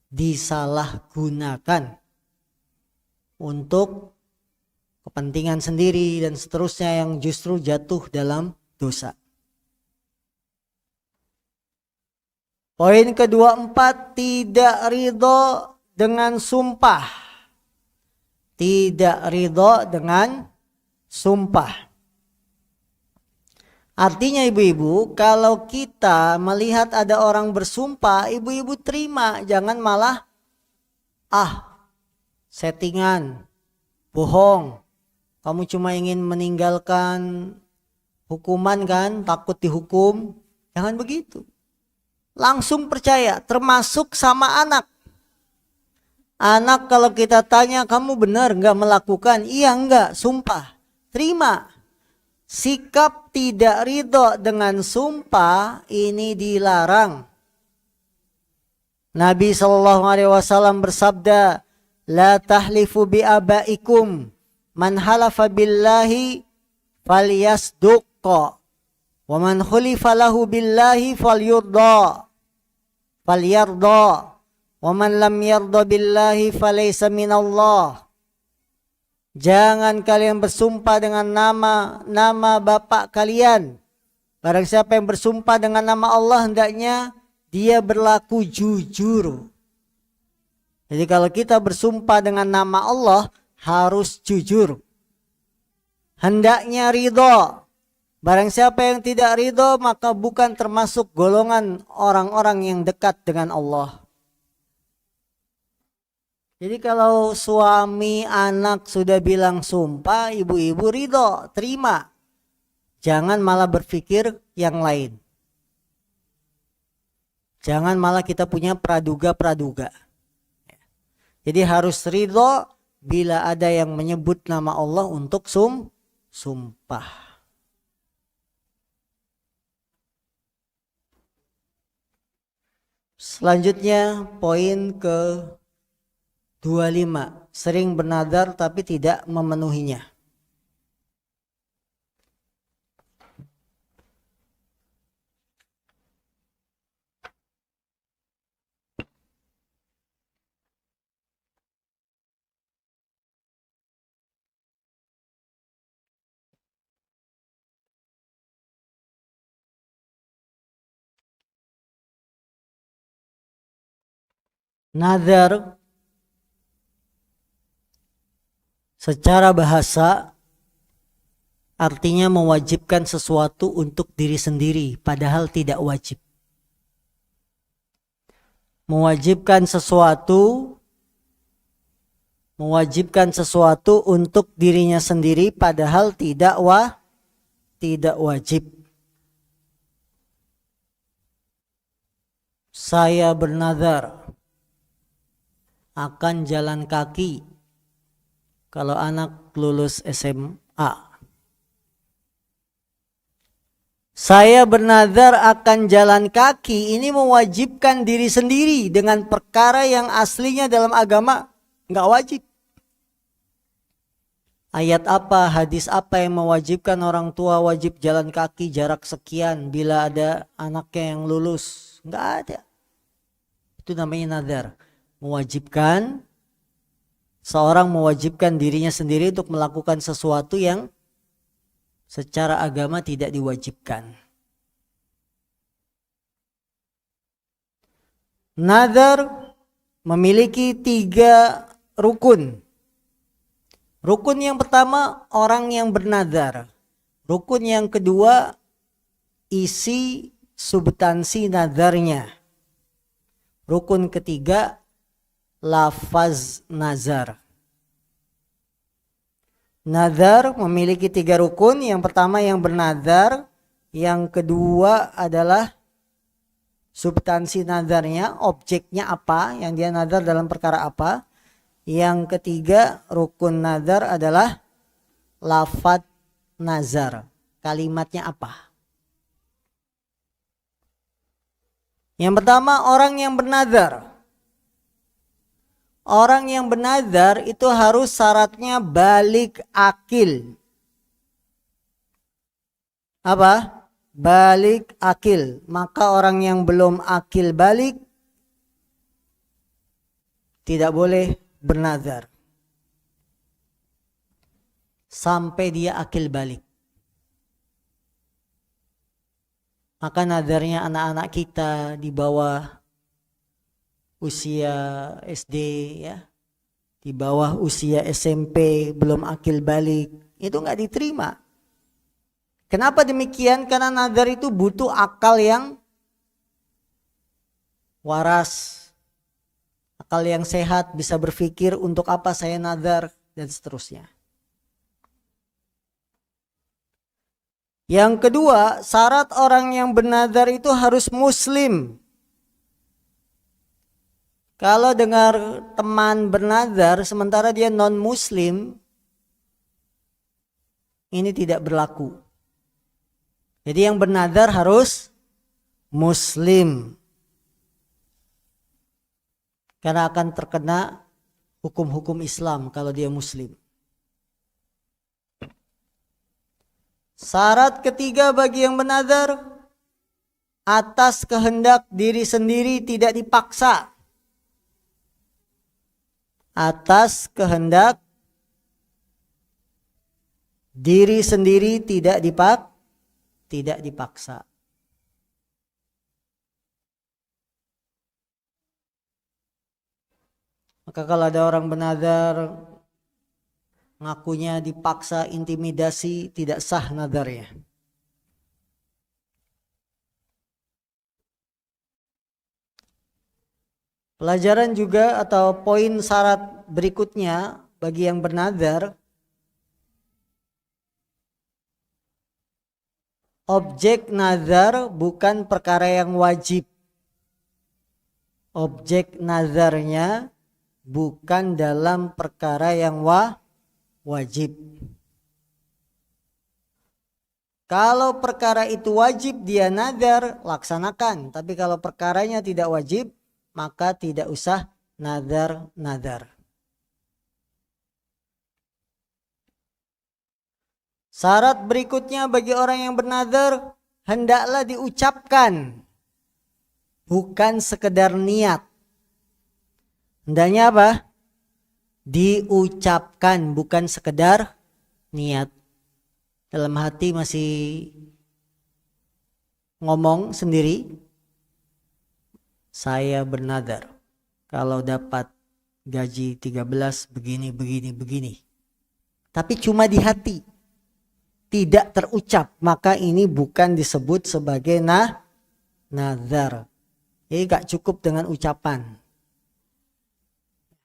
disalahgunakan untuk kepentingan sendiri dan seterusnya yang justru jatuh dalam dosa. Poin kedua 4, tidak ridho dengan sumpah. Tidak ridho dengan sumpah. Artinya ibu-ibu, kalau kita melihat ada orang bersumpah, ibu-ibu terima, jangan malah settingan, bohong. Kamu cuma ingin meninggalkan hukuman kan, takut dihukum. Jangan begitu. Langsung percaya, termasuk sama anak. Anak kalau kita tanya, kamu benar nggak melakukan? Iya enggak, sumpah. Terima. Sikap tidak ridho dengan sumpah ini dilarang. Nabi SAW bersabda, la tahlifu bi abaikum, man halafa billahi falyasduqqa, wa man khulifa lahu billahi falyarda, wa man lam yarda billahi falaysa minallah. Jangan kalian bersumpah dengan nama bapak kalian. Barang siapa yang bersumpah dengan nama Allah, hendaknya dia berlaku jujur. Jadi kalau kita bersumpah dengan nama Allah, harus jujur. Hendaknya ridho. Barang siapa yang tidak ridho, maka bukan termasuk golongan orang-orang yang dekat dengan Allah. Jadi kalau suami anak sudah bilang sumpah, ibu-ibu ridho, terima. Jangan malah berpikir yang lain. Jangan malah kita punya praduga-praduga. Jadi harus ridho bila ada yang menyebut nama Allah untuk sumpah. Selanjutnya poin ke 25, sering bernadar tapi tidak memenuhinya. Nazar secara bahasa artinya mewajibkan sesuatu untuk diri sendiri, padahal tidak wajib. Mewajibkan sesuatu untuk dirinya sendiri, padahal tidak wajib. Saya bernazar akan jalan kaki kalau anak lulus SMA. Saya bernazar akan jalan kaki, ini mewajibkan diri sendiri dengan perkara yang aslinya dalam agama nggak wajib. Ayat apa, hadis apa yang mewajibkan orang tua wajib jalan kaki jarak sekian bila ada anaknya yang lulus? Nggak ada. Itu namanya nazar. mewajibkan, seorang mewajibkan dirinya sendiri untuk melakukan sesuatu yang secara agama tidak diwajibkan. Nadar memiliki 3 rukun. Rukun yang pertama, orang yang bernadar. Rukun yang kedua, isi substansi nadarnya. Rukun ketiga, lafaz nazar. Nadar memiliki 3 rukun. Yang pertama yang bernadar. Yang kedua adalah substansi nadarnya, objeknya apa, yang dia nadar dalam perkara apa. Yang ketiga, rukun nadar adalah lafaz nazar. Kalimatnya apa? Yang pertama, orang yang bernadar. Orang yang bernadar itu harus syaratnya balik akil. Apa? Balik akil. Maka orang yang belum akil balik tidak boleh bernadar sampai dia akil balik. Maka nadarnya anak-anak kita di bawah usia SD, ya, di bawah usia SMP, belum akil balik, itu nggak diterima. Kenapa demikian? Karena nadar itu butuh akal yang waras, akal yang sehat, bisa berpikir untuk apa saya nadar dan seterusnya. Yang kedua, syarat orang yang bernadar itu harus muslim. Kalau dengar teman bernadar sementara dia non muslim, ini tidak berlaku. Jadi yang bernadar harus muslim. Karena akan terkena hukum-hukum Islam kalau dia muslim. Syarat ketiga bagi yang bernadar, atas kehendak diri sendiri, tidak dipaksa. Atas kehendak diri sendiri, tidak dipaksa. Maka kalau ada orang bernadar ngakunya dipaksa, intimidasi, tidak sah nadarnya. Pelajaran juga atau poin syarat berikutnya bagi yang bernadar, objek nazar bukan perkara yang wajib. Objek nazarnya bukan dalam perkara yang wajib. Kalau perkara itu wajib dia nazar, laksanakan. Tapi kalau perkaranya tidak wajib, maka tidak usah nazar. Syarat berikutnya bagi orang yang bernazar, hendaklah diucapkan, bukan sekedar niat. Hendaknya apa? Diucapkan, bukan sekedar niat. Dalam hati masih ngomong sendiri, saya bernadar kalau dapat gaji 13 begini. Tapi cuma di hati, tidak terucap, maka ini bukan disebut sebagai nazar. Jadi gak cukup dengan ucapan.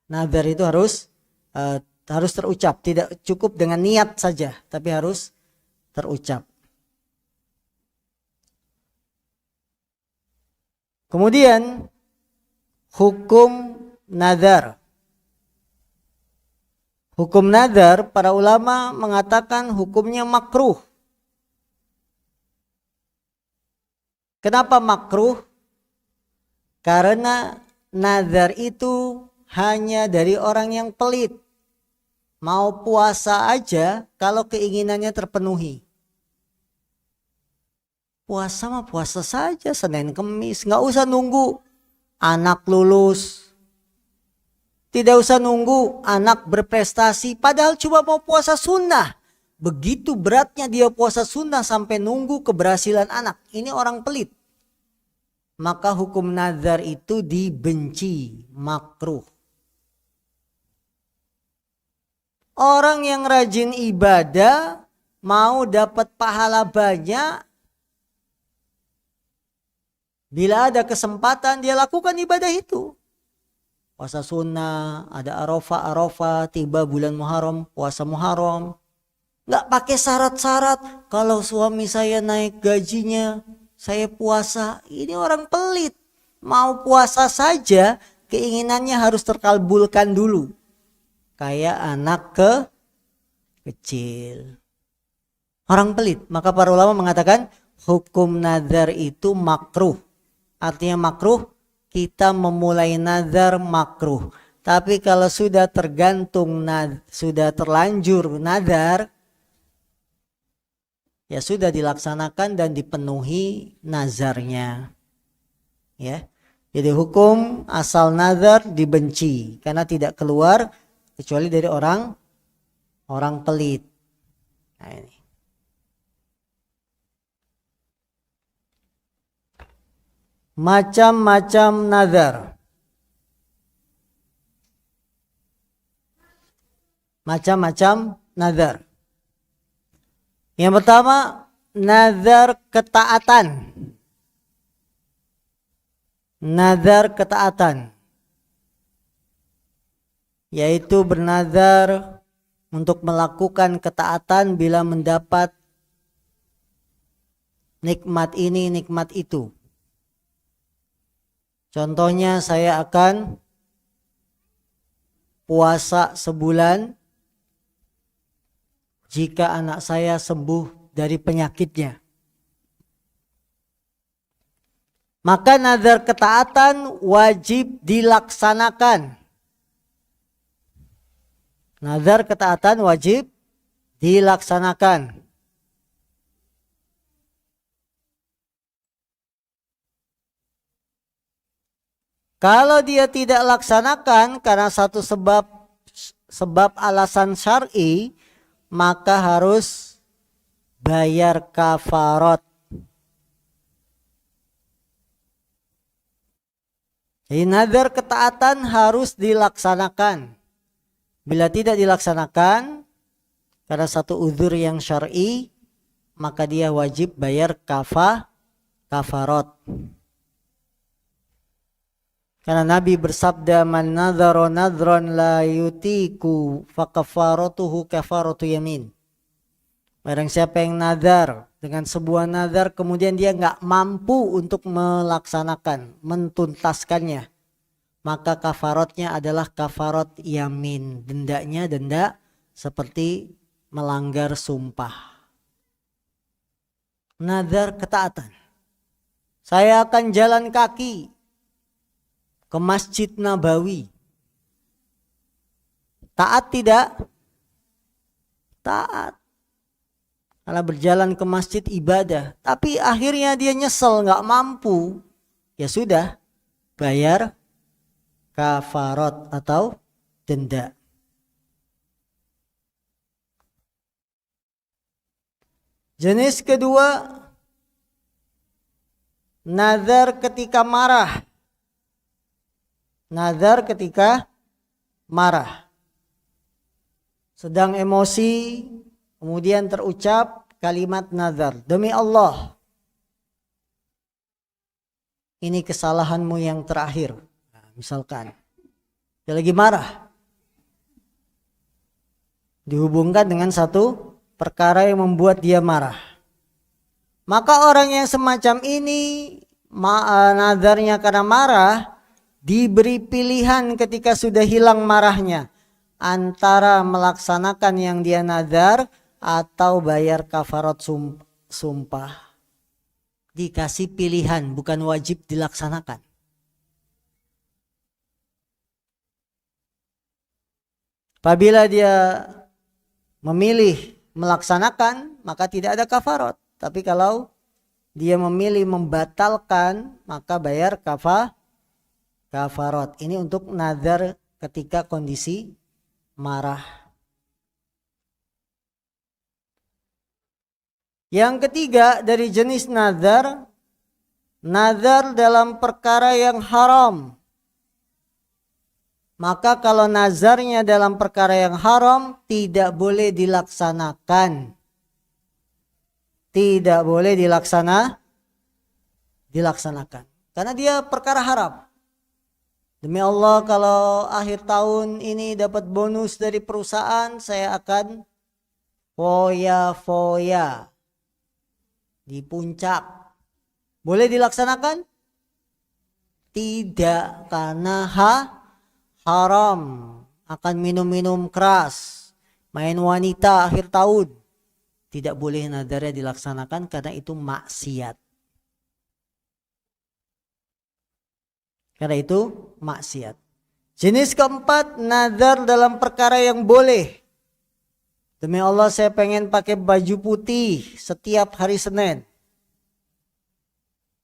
Nazar itu harus terucap, tidak cukup dengan niat saja, tapi harus terucap. Kemudian hukum nazar. Hukum nazar para ulama mengatakan hukumnya makruh. Kenapa makruh? Karena nazar itu hanya dari orang yang pelit. Mau puasa aja kalau keinginannya terpenuhi. Puasa mah puasa saja, Senin Kemis. Nggak usah nunggu anak lulus, Tidak usah nunggu anak berprestasi padahal cuma mau puasa sunnah. Begitu beratnya dia puasa sunnah sampai nunggu keberhasilan anak. Ini orang pelit. Maka hukum nazar itu dibenci, makruh. Orang yang rajin ibadah mau dapat pahala banyak, bila ada kesempatan dia lakukan ibadah itu. Puasa sunnah, ada Arafah, tiba bulan Muharram, puasa Muharram. Nggak pakai syarat-syarat, kalau suami saya naik gajinya, saya puasa. Ini orang pelit. Mau puasa saja, keinginannya harus terkabulkan dulu. Kayak anak kecil. Orang pelit. Maka para ulama mengatakan hukum nazar itu makruh. Artinya makruh, kita memulai nazar makruh. Tapi kalau sudah sudah terlanjur nazar, ya sudah dilaksanakan dan dipenuhi nazarnya. Ya. Jadi hukum asal nazar dibenci karena tidak keluar kecuali dari orang pelit. Nah ini. Macam-macam nazar. Macam-macam nazar. Yang pertama, nazar ketaatan. Nazar ketaatan. Yaitu bernazar untuk melakukan ketaatan bila mendapat nikmat ini, nikmat itu. Contohnya saya akan puasa sebulan jika anak saya sembuh dari penyakitnya. Maka nazar ketaatan wajib dilaksanakan. Nazar ketaatan wajib dilaksanakan. Kalau dia tidak laksanakan karena satu sebab alasan syar'i, maka harus bayar kafarat. Jadi nazar ketaatan harus dilaksanakan. Bila tidak dilaksanakan karena satu uzur yang syar'i, maka dia wajib bayar kafarat. Karena Nabi bersabda, man nadhara nadhran la yutiku fakafaratuhu kafaratu yamin. Barang siapa yang nazar dengan sebuah nazar kemudian dia nggak mampu untuk melaksanakan, mentuntaskannya, maka kafaratnya adalah kafarat yamin. Dendanya denda seperti melanggar sumpah. Nazar ketaatan. Saya akan jalan kaki ke Masjid Nabawi. Taat tidak? Taat. Karena berjalan ke masjid ibadah. Tapi akhirnya dia nyesel, nggak mampu. Ya sudah, bayar kafarat atau denda. Jenis kedua, nazar ketika marah. Nazar ketika marah. Sedang emosi, kemudian terucap kalimat nazar. Demi Allah, ini kesalahanmu yang terakhir. Nah, misalkan, dia lagi marah. Dihubungkan dengan satu perkara yang membuat dia marah. Maka orang yang semacam ini, nazarnya karena marah, diberi pilihan ketika sudah hilang marahnya. Antara melaksanakan yang dia nazar atau bayar kafarat sumpah. Dikasih pilihan, bukan wajib dilaksanakan. Apabila dia memilih melaksanakan, maka tidak ada kafarat. Tapi kalau dia memilih membatalkan, maka bayar kafarat. Ini untuk nazar ketika kondisi marah. Yang ketiga dari jenis nazar, nazar dalam perkara yang haram. Maka kalau nazarnya dalam perkara yang haram, tidak boleh dilaksanakan. Tidak boleh dilaksanakan. Karena dia perkara haram. Demi Allah, kalau akhir tahun ini dapat bonus dari perusahaan, saya akan foya-foya di puncak. Boleh dilaksanakan? Tidak, karena haram. Akan minum-minum keras, main wanita akhir tahun. Tidak boleh nadarnya dilaksanakan karena itu maksiat. Karena itu maksiat. Jenis keempat, nazar dalam perkara yang boleh. Demi Allah, saya pengen pakai baju putih setiap hari Senin.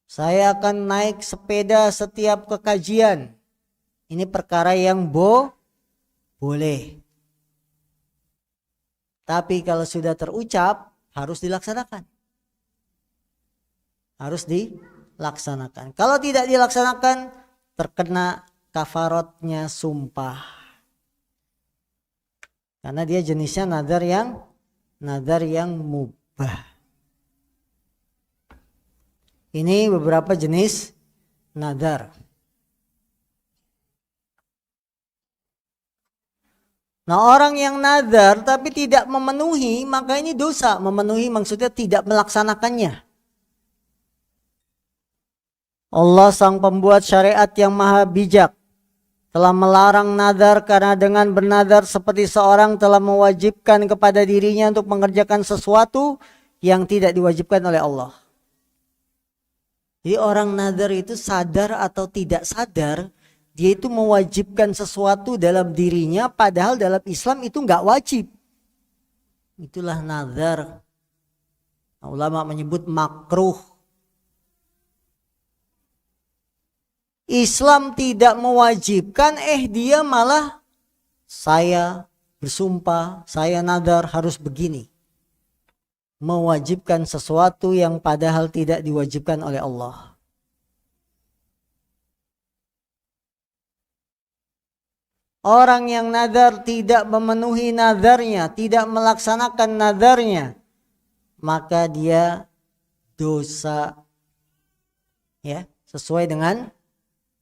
Saya akan naik sepeda setiap ke kajian. Ini perkara yang boleh. Tapi kalau sudah terucap, harus dilaksanakan. Harus dilaksanakan. Kalau tidak dilaksanakan, terkena kafaratnya sumpah. Karena dia jenisnya nazar yang mubah. Ini beberapa jenis nazar. Nah, orang yang nazar tapi tidak memenuhi, maka ini dosa. Memenuhi maksudnya tidak melaksanakannya. Allah sang pembuat syariat yang maha bijak telah melarang nazar karena dengan bernazar seperti seorang telah mewajibkan kepada dirinya untuk mengerjakan sesuatu yang tidak diwajibkan oleh Allah. Jadi orang nazar itu sadar atau tidak sadar, dia itu mewajibkan sesuatu dalam dirinya padahal dalam Islam itu enggak wajib. Itulah nazar. Nah, ulama menyebut makruh. Islam tidak mewajibkan, dia malah saya bersumpah, saya nazar harus begini. Mewajibkan sesuatu yang padahal tidak diwajibkan oleh Allah. Orang yang nazar tidak memenuhi nazarnya, tidak melaksanakan nazarnya, maka dia dosa. Ya, sesuai dengan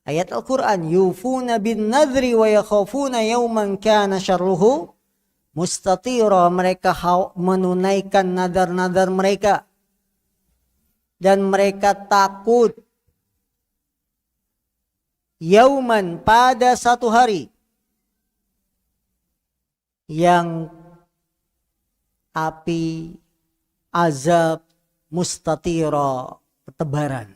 ayat Al-Quran, yufuna bin nadri wa yakhafuna yawman kana syarruhu mustatira. Mereka menunaikan nazar-nazar mereka dan mereka takut yauman, pada satu hari yang api azab mustatira, bertebaran.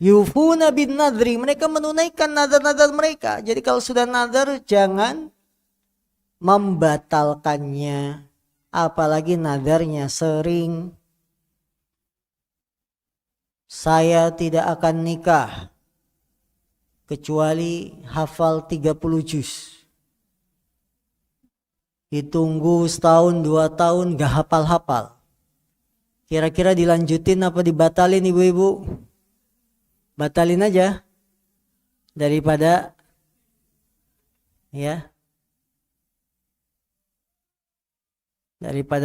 Yufuna bin nadri, mereka menunaikan nazar-nazar mereka. Jadi kalau sudah nazar jangan membatalkannya. Apalagi nazarnya sering. Saya tidak akan nikah kecuali hafal 30 juz. Ditunggu setahun 2 tahun gak hafal-hafal. Kira-kira dilanjutin apa dibatalin ibu-ibu? Batalin aja daripada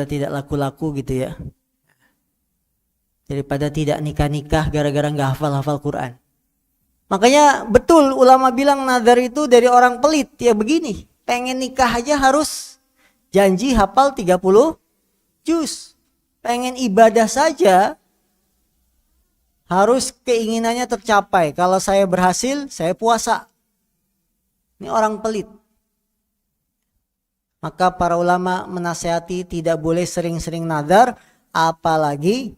tidak laku-laku gitu ya. Daripada tidak nikah-nikah gara-gara nggak hafal-hafal Quran. Makanya betul ulama bilang nazar itu dari orang pelit. Ya begini, pengen nikah aja harus janji hafal 30 juz. Pengen ibadah saja harus keinginannya tercapai. Kalau saya berhasil, saya puasa. Ini orang pelit. Maka para ulama menasihati tidak boleh sering-sering nazar, apalagi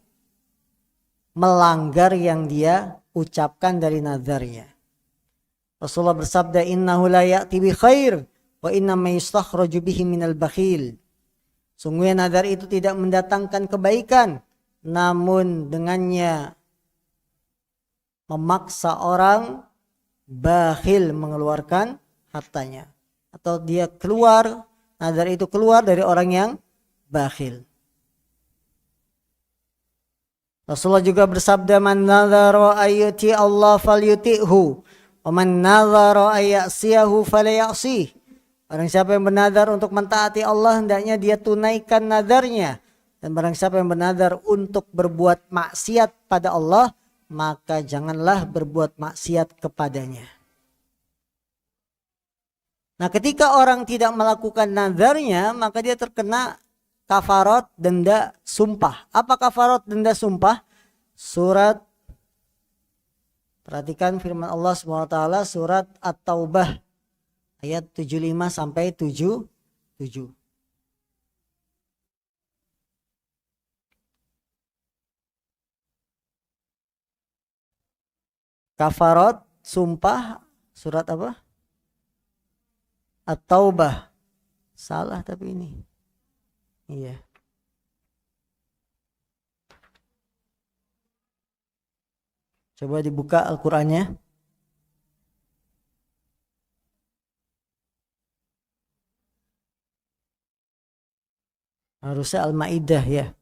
melanggar yang dia ucapkan dari nazarnya. Rasulullah bersabda, innahu la ya'ti bi khair wa inna ma yustakhraju bihi minal bakhil. Sungguhnya nazar itu tidak mendatangkan kebaikan, namun dengannya memaksa orang bakhil mengeluarkan hartanya, atau dia keluar, nazar itu keluar dari orang yang bakhil. Rasulullah juga bersabda, man nazara ayyuti Allah falyuti'hu wa man nazara ayyasiyahu falyasih. Barang siapa yang bernazar untuk mentaati Allah, hendaknya dia tunaikan nazarnya. Dan barang siapa yang bernazar untuk berbuat maksiat pada Allah, maka janganlah berbuat maksiat kepadanya. Nah, ketika orang tidak melakukan nazarnya, maka dia terkena kafarat denda sumpah. Apa kafarat denda sumpah? Perhatikan firman Allah SWT, surat At-Taubah ayat 75 sampai 77. Kafarat sumpah, surat apa? At-Taubah. Salah tapi ini. Iya. Coba dibuka Al-Qur'annya. Harusnya Al-Maidah ya.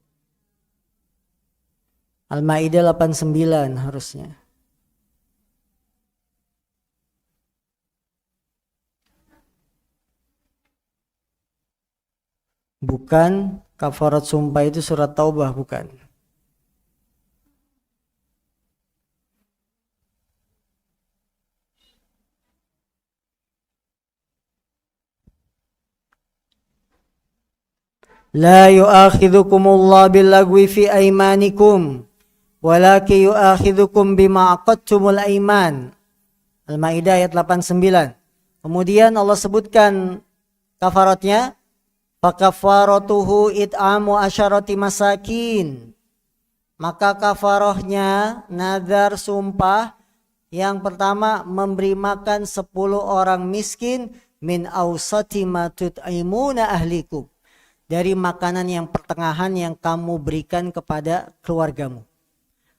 Al-Maidah 89 harusnya. Bukan, kafarat sumpah itu surat Taubah, bukan. La yu'akhidhukumullah billagwi fi aimanikum walakin yu'akhidhukum bima aqadtumul aiman. Al-Maidah ayat 89. Kemudian Allah sebutkan kafaratnya, fakafaratuhu it'amu asyarati masakin. Maka kafarahnya nazar sumpah yang pertama memberi makan 10 orang miskin min awsati ma tut'imuna ahlikum, dari makanan yang pertengahan yang kamu berikan kepada keluargamu.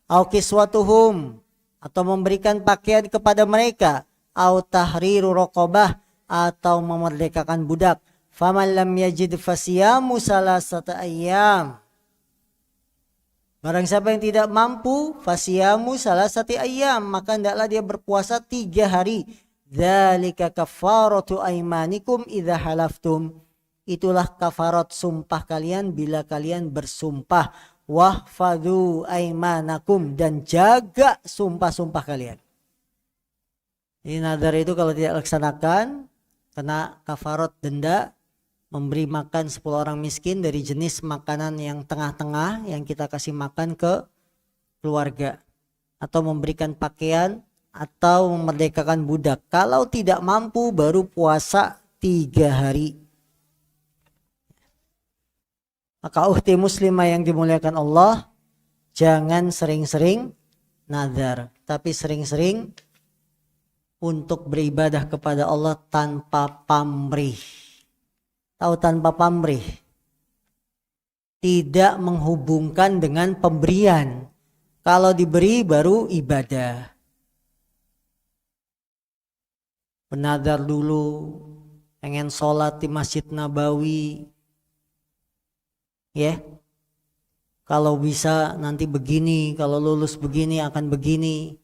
Au kiswatuhum, atau memberikan pakaian kepada mereka. Au tahriru raqabah, atau memerdekakan budak. Faman lam yajid fasiyamu salasata ayyam. Barang siapa yang tidak mampu, fasiyamu salasati ayyam, maka hendaklah dia berpuasa 3 hari. Dzalika kafaratu aimanikum idza halaftum. Itulah kafarat sumpah kalian bila kalian bersumpah. Wahfadhu aimanakum, dan jaga sumpah-sumpah kalian. Ini nazar itu kalau tidak laksanakan, kena kafarat denda, memberi makan 10 orang miskin dari jenis makanan yang tengah-tengah yang kita kasih makan ke keluarga, atau memberikan pakaian, atau memerdekakan budak. Kalau tidak mampu baru puasa 3 hari. Maka ukhti muslimah yang dimuliakan Allah, jangan sering-sering nazar, tapi sering-sering untuk beribadah kepada Allah tanpa pamrih. Tahu tanpa pamrih? Tidak menghubungkan dengan pemberian. Kalau diberi baru ibadah. Bernazar dulu, pengen sholat di Masjid Nabawi, ya, kalau bisa nanti begini, kalau lulus begini akan begini.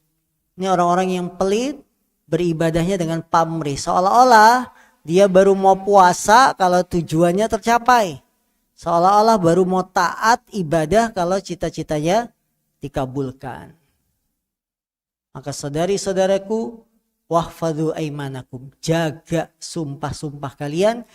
Ini orang-orang yang pelit beribadahnya dengan pamrih, seolah-olah dia baru mau puasa kalau tujuannya tercapai, seolah-olah baru mau taat ibadah kalau cita-citanya dikabulkan. Maka saudari-saudaraku, wahfadhu aimanakum, jaga sumpah-sumpah kalian,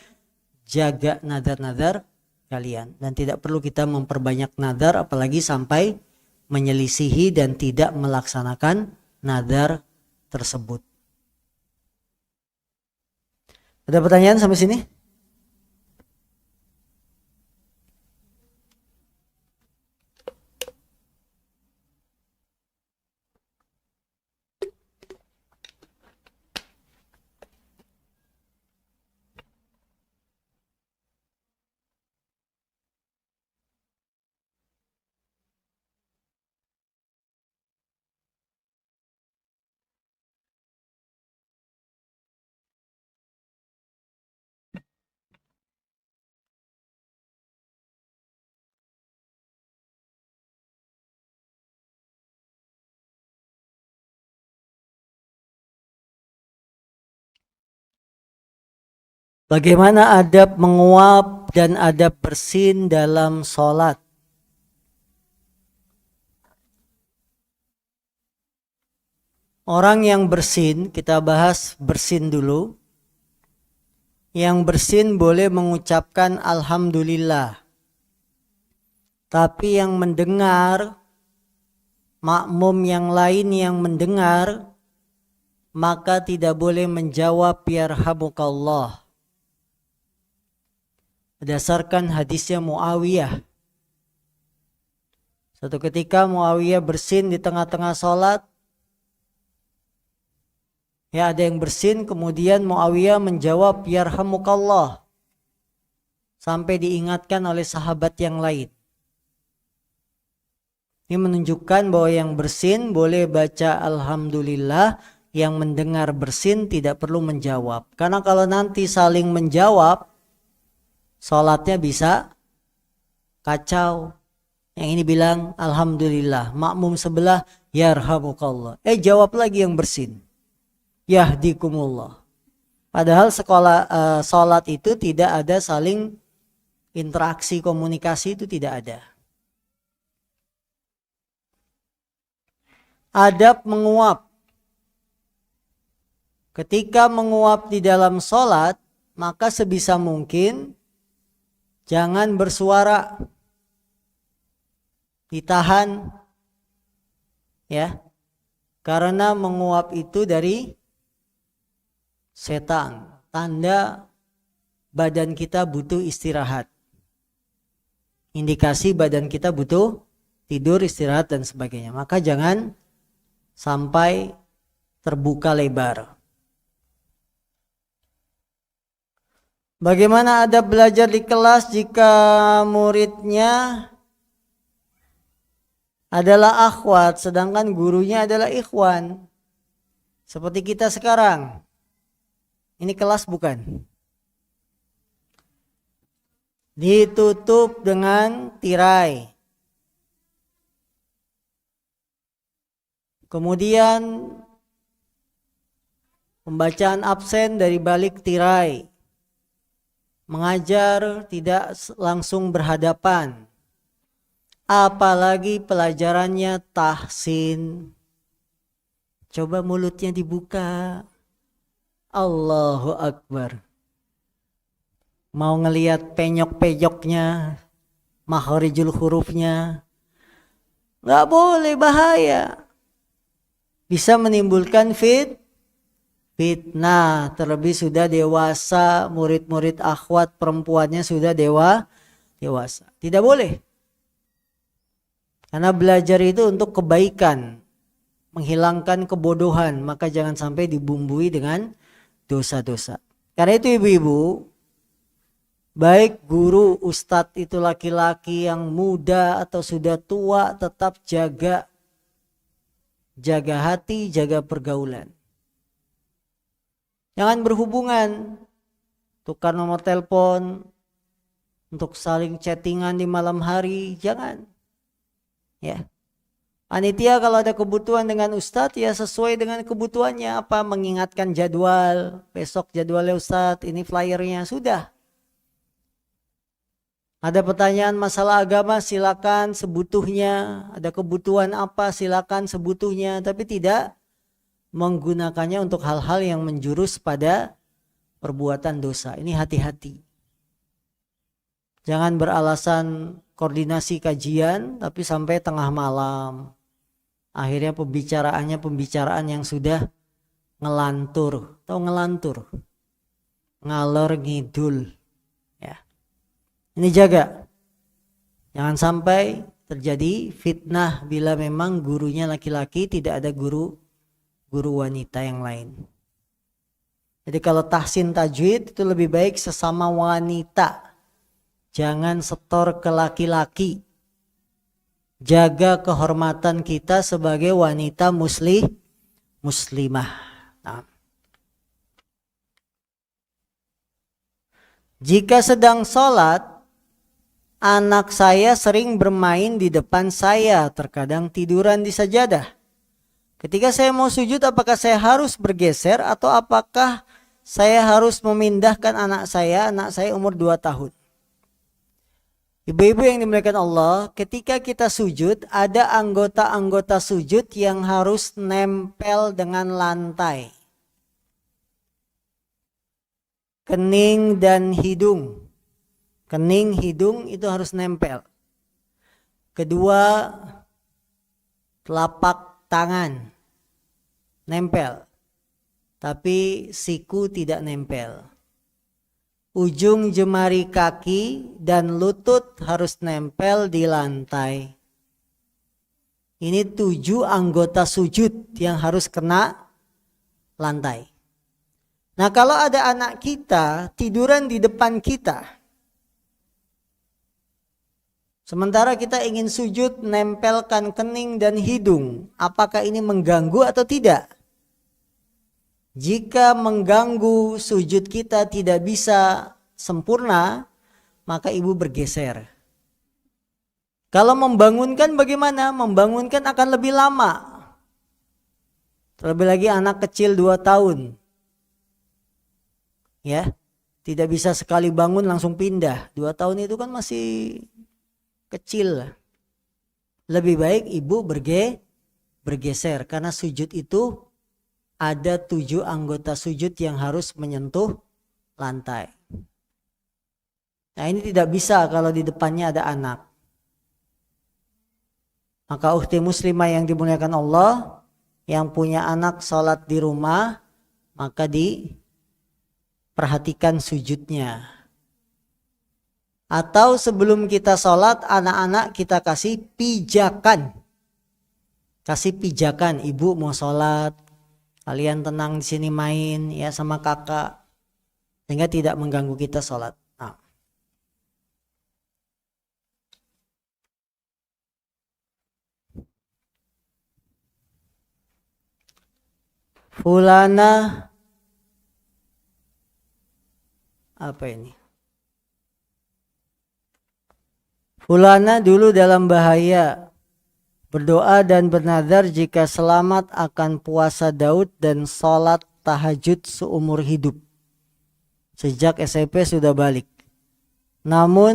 jaga nazar-nazar kalian, dan tidak perlu kita memperbanyak nazar apalagi sampai menyelisihi dan tidak melaksanakan nazar tersebut. Ada pertanyaan sampai sini? Bagaimana adab menguap dan adab bersin dalam sholat? Orang yang bersin, kita bahas bersin dulu. Yang bersin boleh mengucapkan alhamdulillah. Tapi yang mendengar, makmum yang lain yang mendengar, maka tidak boleh menjawab yarhamukallah. Berdasarkan hadisnya Muawiyah. Suatu ketika Muawiyah bersin di tengah-tengah sholat. Ya, ada yang bersin, kemudian Muawiyah menjawab yarhamukallah. Sampai diingatkan oleh sahabat yang lain. Ini menunjukkan bahwa yang bersin boleh baca alhamdulillah, yang mendengar bersin tidak perlu menjawab. Karena kalau nanti saling menjawab, sholatnya bisa kacau. Yang ini bilang alhamdulillah, makmum sebelah yarhamukallah. Jawab lagi yang bersin, yahdikumullah. Padahal sholat itu tidak ada saling interaksi, komunikasi itu tidak ada. Adab menguap. Ketika menguap di dalam sholat, maka sebisa mungkin jangan bersuara, ditahan, ya, karena menguap itu dari setan, tanda badan kita butuh istirahat, indikasi badan kita butuh tidur, istirahat dan sebagainya. Maka jangan sampai terbuka lebar. Bagaimana adab belajar di kelas jika muridnya adalah akhwat sedangkan gurunya adalah ikhwan? Seperti kita sekarang. Ini kelas bukan? Ditutup dengan tirai. Kemudian pembacaan absen dari balik tirai. Mengajar tidak langsung berhadapan. Apalagi pelajarannya tahsin. Coba mulutnya dibuka. Allahu Akbar. Mau ngelihat penyok-penyoknya, makharijul hurufnya. Nggak boleh, bahaya. Bisa menimbulkan fitnah. Terlebih sudah dewasa, murid-murid akhwat perempuannya sudah dewasa. Tidak boleh. Karena belajar itu untuk kebaikan, menghilangkan kebodohan, maka jangan sampai dibumbui dengan dosa-dosa. Karena itu ibu-ibu, baik guru, ustadz itu laki-laki yang muda atau sudah tua, tetap jaga hati, jaga pergaulan. Jangan berhubungan, tukar nomor telepon, untuk saling chattingan di malam hari, jangan. Ya. Panitia kalau ada kebutuhan dengan ustadz, ya sesuai dengan kebutuhannya. Apa, mengingatkan jadwal, besok jadwalnya ustadz, ini flyernya, sudah. Ada pertanyaan masalah agama, silakan sebutuhnya. Ada kebutuhan apa, silakan sebutuhnya. Tapi tidak menggunakannya untuk hal-hal yang menjurus pada perbuatan dosa. Ini hati-hati. Jangan beralasan koordinasi kajian, tapi sampai tengah malam. Akhirnya pembicaraan yang sudah ngelantur. Tahu ngelantur? Ngalor ngidul. Ini jaga. Jangan sampai terjadi fitnah bila memang gurunya laki-laki, tidak ada guru wanita yang lain. Jadi kalau tahsin tajwid itu lebih baik sesama wanita. Jangan setor ke laki-laki. Jaga kehormatan kita sebagai wanita muslimah. Nah. Jika sedang sholat, anak saya sering bermain di depan saya, terkadang tiduran di sajadah. Ketika saya mau sujud, apakah saya harus bergeser atau apakah saya harus memindahkan anak saya umur 2 tahun. Ibu-ibu yang dimuliakan Allah, ketika kita sujud, ada anggota-anggota sujud yang harus nempel dengan lantai. Kening dan hidung. Kening, hidung itu harus nempel. Kedua, telapak tangan nempel. Tapi siku tidak nempel. Ujung jemari kaki dan lutut harus nempel di lantai. Ini 7 anggota sujud yang harus kena lantai. Nah, kalau ada anak kita tiduran di depan kita, sementara kita ingin sujud nempelkan kening dan hidung, apakah ini mengganggu atau tidak? Jika mengganggu sujud kita tidak bisa sempurna, maka ibu bergeser. Kalau membangunkan bagaimana? Membangunkan akan lebih lama. Terlebih lagi anak kecil 2 tahun. Ya, tidak bisa sekali bangun langsung pindah. 2 tahun itu kan masih kecil. Lebih baik ibu bergeser karena sujud itu ada 7 anggota sujud yang harus menyentuh lantai. Nah, ini tidak bisa kalau di depannya ada anak. Maka ukhti muslimah yang dimuliakan Allah, yang punya anak sholat di rumah, maka diperhatikan sujudnya. Atau sebelum kita sholat, anak-anak kita kasih pijakan. Kasih pijakan, ibu mau sholat, kalian tenang di sini main ya sama kakak, sehingga tidak mengganggu kita sholat. Nah. Fulana, apa ini? Fulana dulu dalam bahaya. Berdoa dan bernazar jika selamat akan puasa Daud dan sholat tahajud seumur hidup. Sejak SMP sudah balik. Namun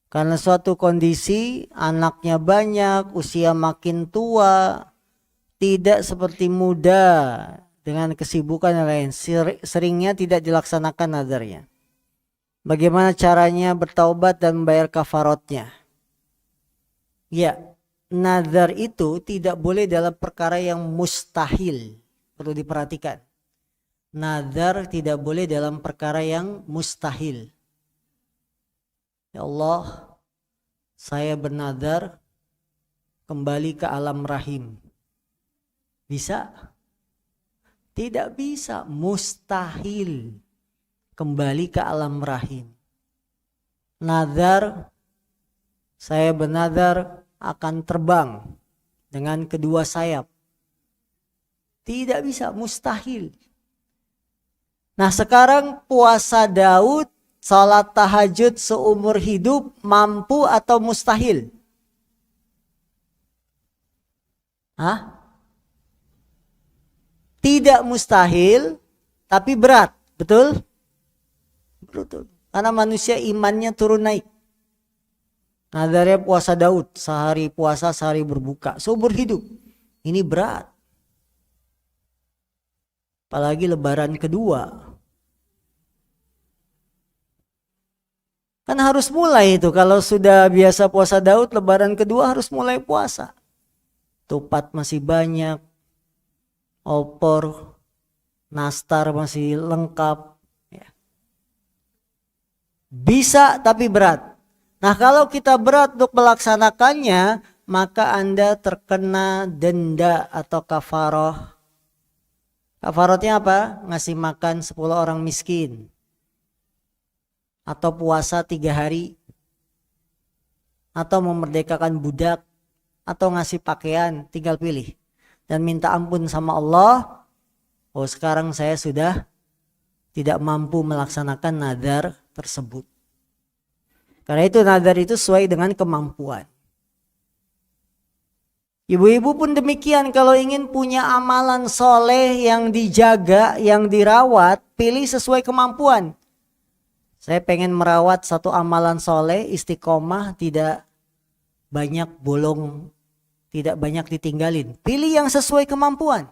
karena suatu kondisi anaknya banyak, usia makin tua, tidak seperti muda dengan kesibukan yang lain, seringnya tidak dilaksanakan nazarnya. Bagaimana caranya bertaubat dan membayar kafaratnya? Ya, nazar itu tidak boleh dalam perkara yang mustahil. Perlu diperhatikan. Nazar tidak boleh dalam perkara yang mustahil. Ya Allah, saya bernazar kembali ke alam rahim. Bisa? Tidak bisa, mustahil kembali ke alam rahim. Nazar, saya bernazar akan terbang dengan kedua sayap. Tidak bisa, mustahil. Nah, sekarang puasa Daud, salat tahajud seumur hidup, mampu atau mustahil? Hah? Tidak mustahil, tapi berat. Betul? Betul. Karena manusia imannya turun naik. Nazarnya puasa Daud, sehari puasa, sehari berbuka, seumur hidup. Ini berat. Apalagi lebaran kedua. Kan harus mulai itu, kalau sudah biasa puasa Daud, lebaran kedua harus mulai puasa. Tupat masih banyak, opor, nastar masih lengkap. Bisa tapi berat. Nah, kalau kita berat untuk melaksanakannya, maka Anda terkena denda atau kafaroh. Kafaratnya apa? Ngasih makan 10 orang miskin. Atau puasa 3 hari. Atau memerdekakan budak. Atau ngasih pakaian, tinggal pilih. Dan minta ampun sama Allah. Oh, sekarang saya sudah tidak mampu melaksanakan nazar tersebut. Karena itu nazar itu sesuai dengan kemampuan. Ibu-ibu pun demikian, kalau ingin punya amalan soleh yang dijaga, yang dirawat, pilih sesuai kemampuan. Saya pengen merawat satu amalan soleh, istiqomah, tidak banyak bolong, tidak banyak ditinggalin. Pilih yang sesuai kemampuan.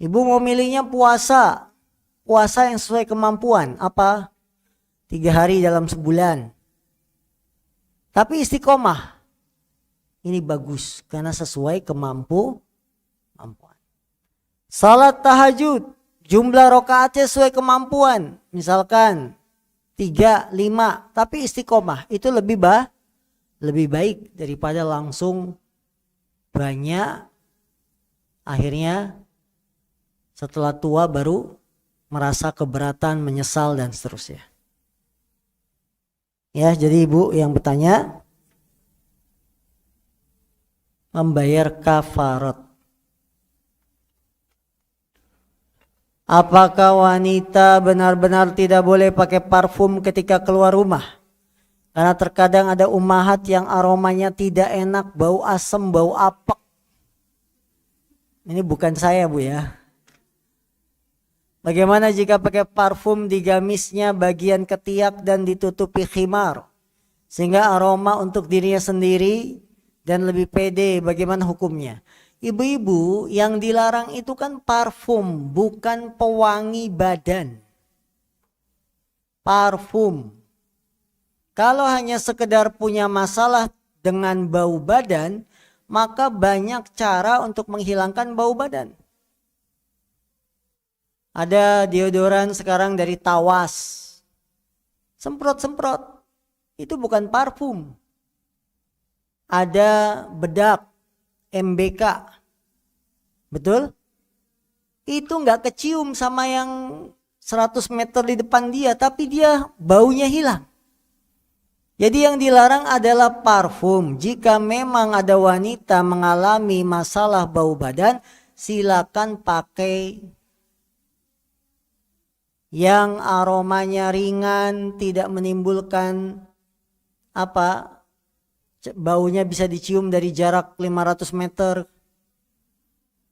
Ibu mau milihnya puasa, puasa yang sesuai kemampuan. Apa? 3 hari dalam sebulan. Tapi istiqomah. Ini bagus karena sesuai kemampuan. Salat tahajud, jumlah rakaatnya sesuai kemampuan. Misalkan 3, 5, tapi istiqomah. Itu lebih baik daripada langsung banyak. Akhirnya setelah tua baru merasa keberatan, menyesal dan seterusnya. Ya, jadi ibu yang bertanya, membayar kafarat. Apakah wanita benar-benar tidak boleh pakai parfum ketika keluar rumah? Karena terkadang ada ummahat yang aromanya tidak enak, bau asam, bau apek. Ini bukan saya, Bu, ya. Bagaimana jika pakai parfum digamisnya bagian ketiak dan ditutupi khimar, sehingga aroma untuk dirinya sendiri dan lebih pede, bagaimana hukumnya? Ibu-ibu, yang dilarang itu kan parfum, bukan pewangi badan. Parfum. Kalau hanya sekedar punya masalah dengan bau badan, maka banyak cara untuk menghilangkan bau badan. Ada deodoran sekarang dari Tawas. Semprot-semprot. Itu bukan parfum. Ada bedak MBK, betul? Itu nggak kecium sama yang 100 meter di depan dia, tapi dia baunya hilang. Jadi yang dilarang adalah parfum. Jika memang ada wanita mengalami masalah bau badan, silakan pakai yang aromanya ringan, tidak menimbulkan baunya bisa dicium dari jarak 500 meter,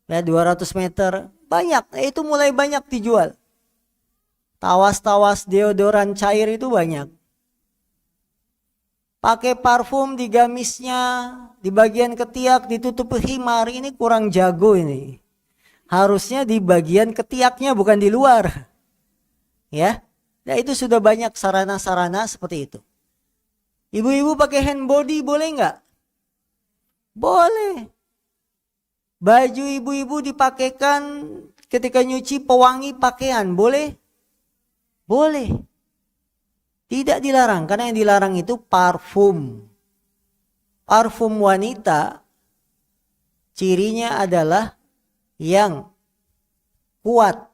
ya 200 meter, banyak, itu mulai banyak dijual. Tawas-tawas deodoran cair itu banyak. Pakai parfum digamisnya, di bagian ketiak ditutup khimar, ini kurang jago ini. Harusnya di bagian ketiaknya bukan di luar. Ya, nah itu sudah banyak sarana-sarana seperti itu. Ibu-ibu pakai hand body boleh nggak? Boleh. Baju ibu-ibu dipakaikan ketika nyuci pewangi pakaian, boleh? Boleh. Tidak dilarang, karena yang dilarang itu parfum. Parfum wanita cirinya adalah yang kuat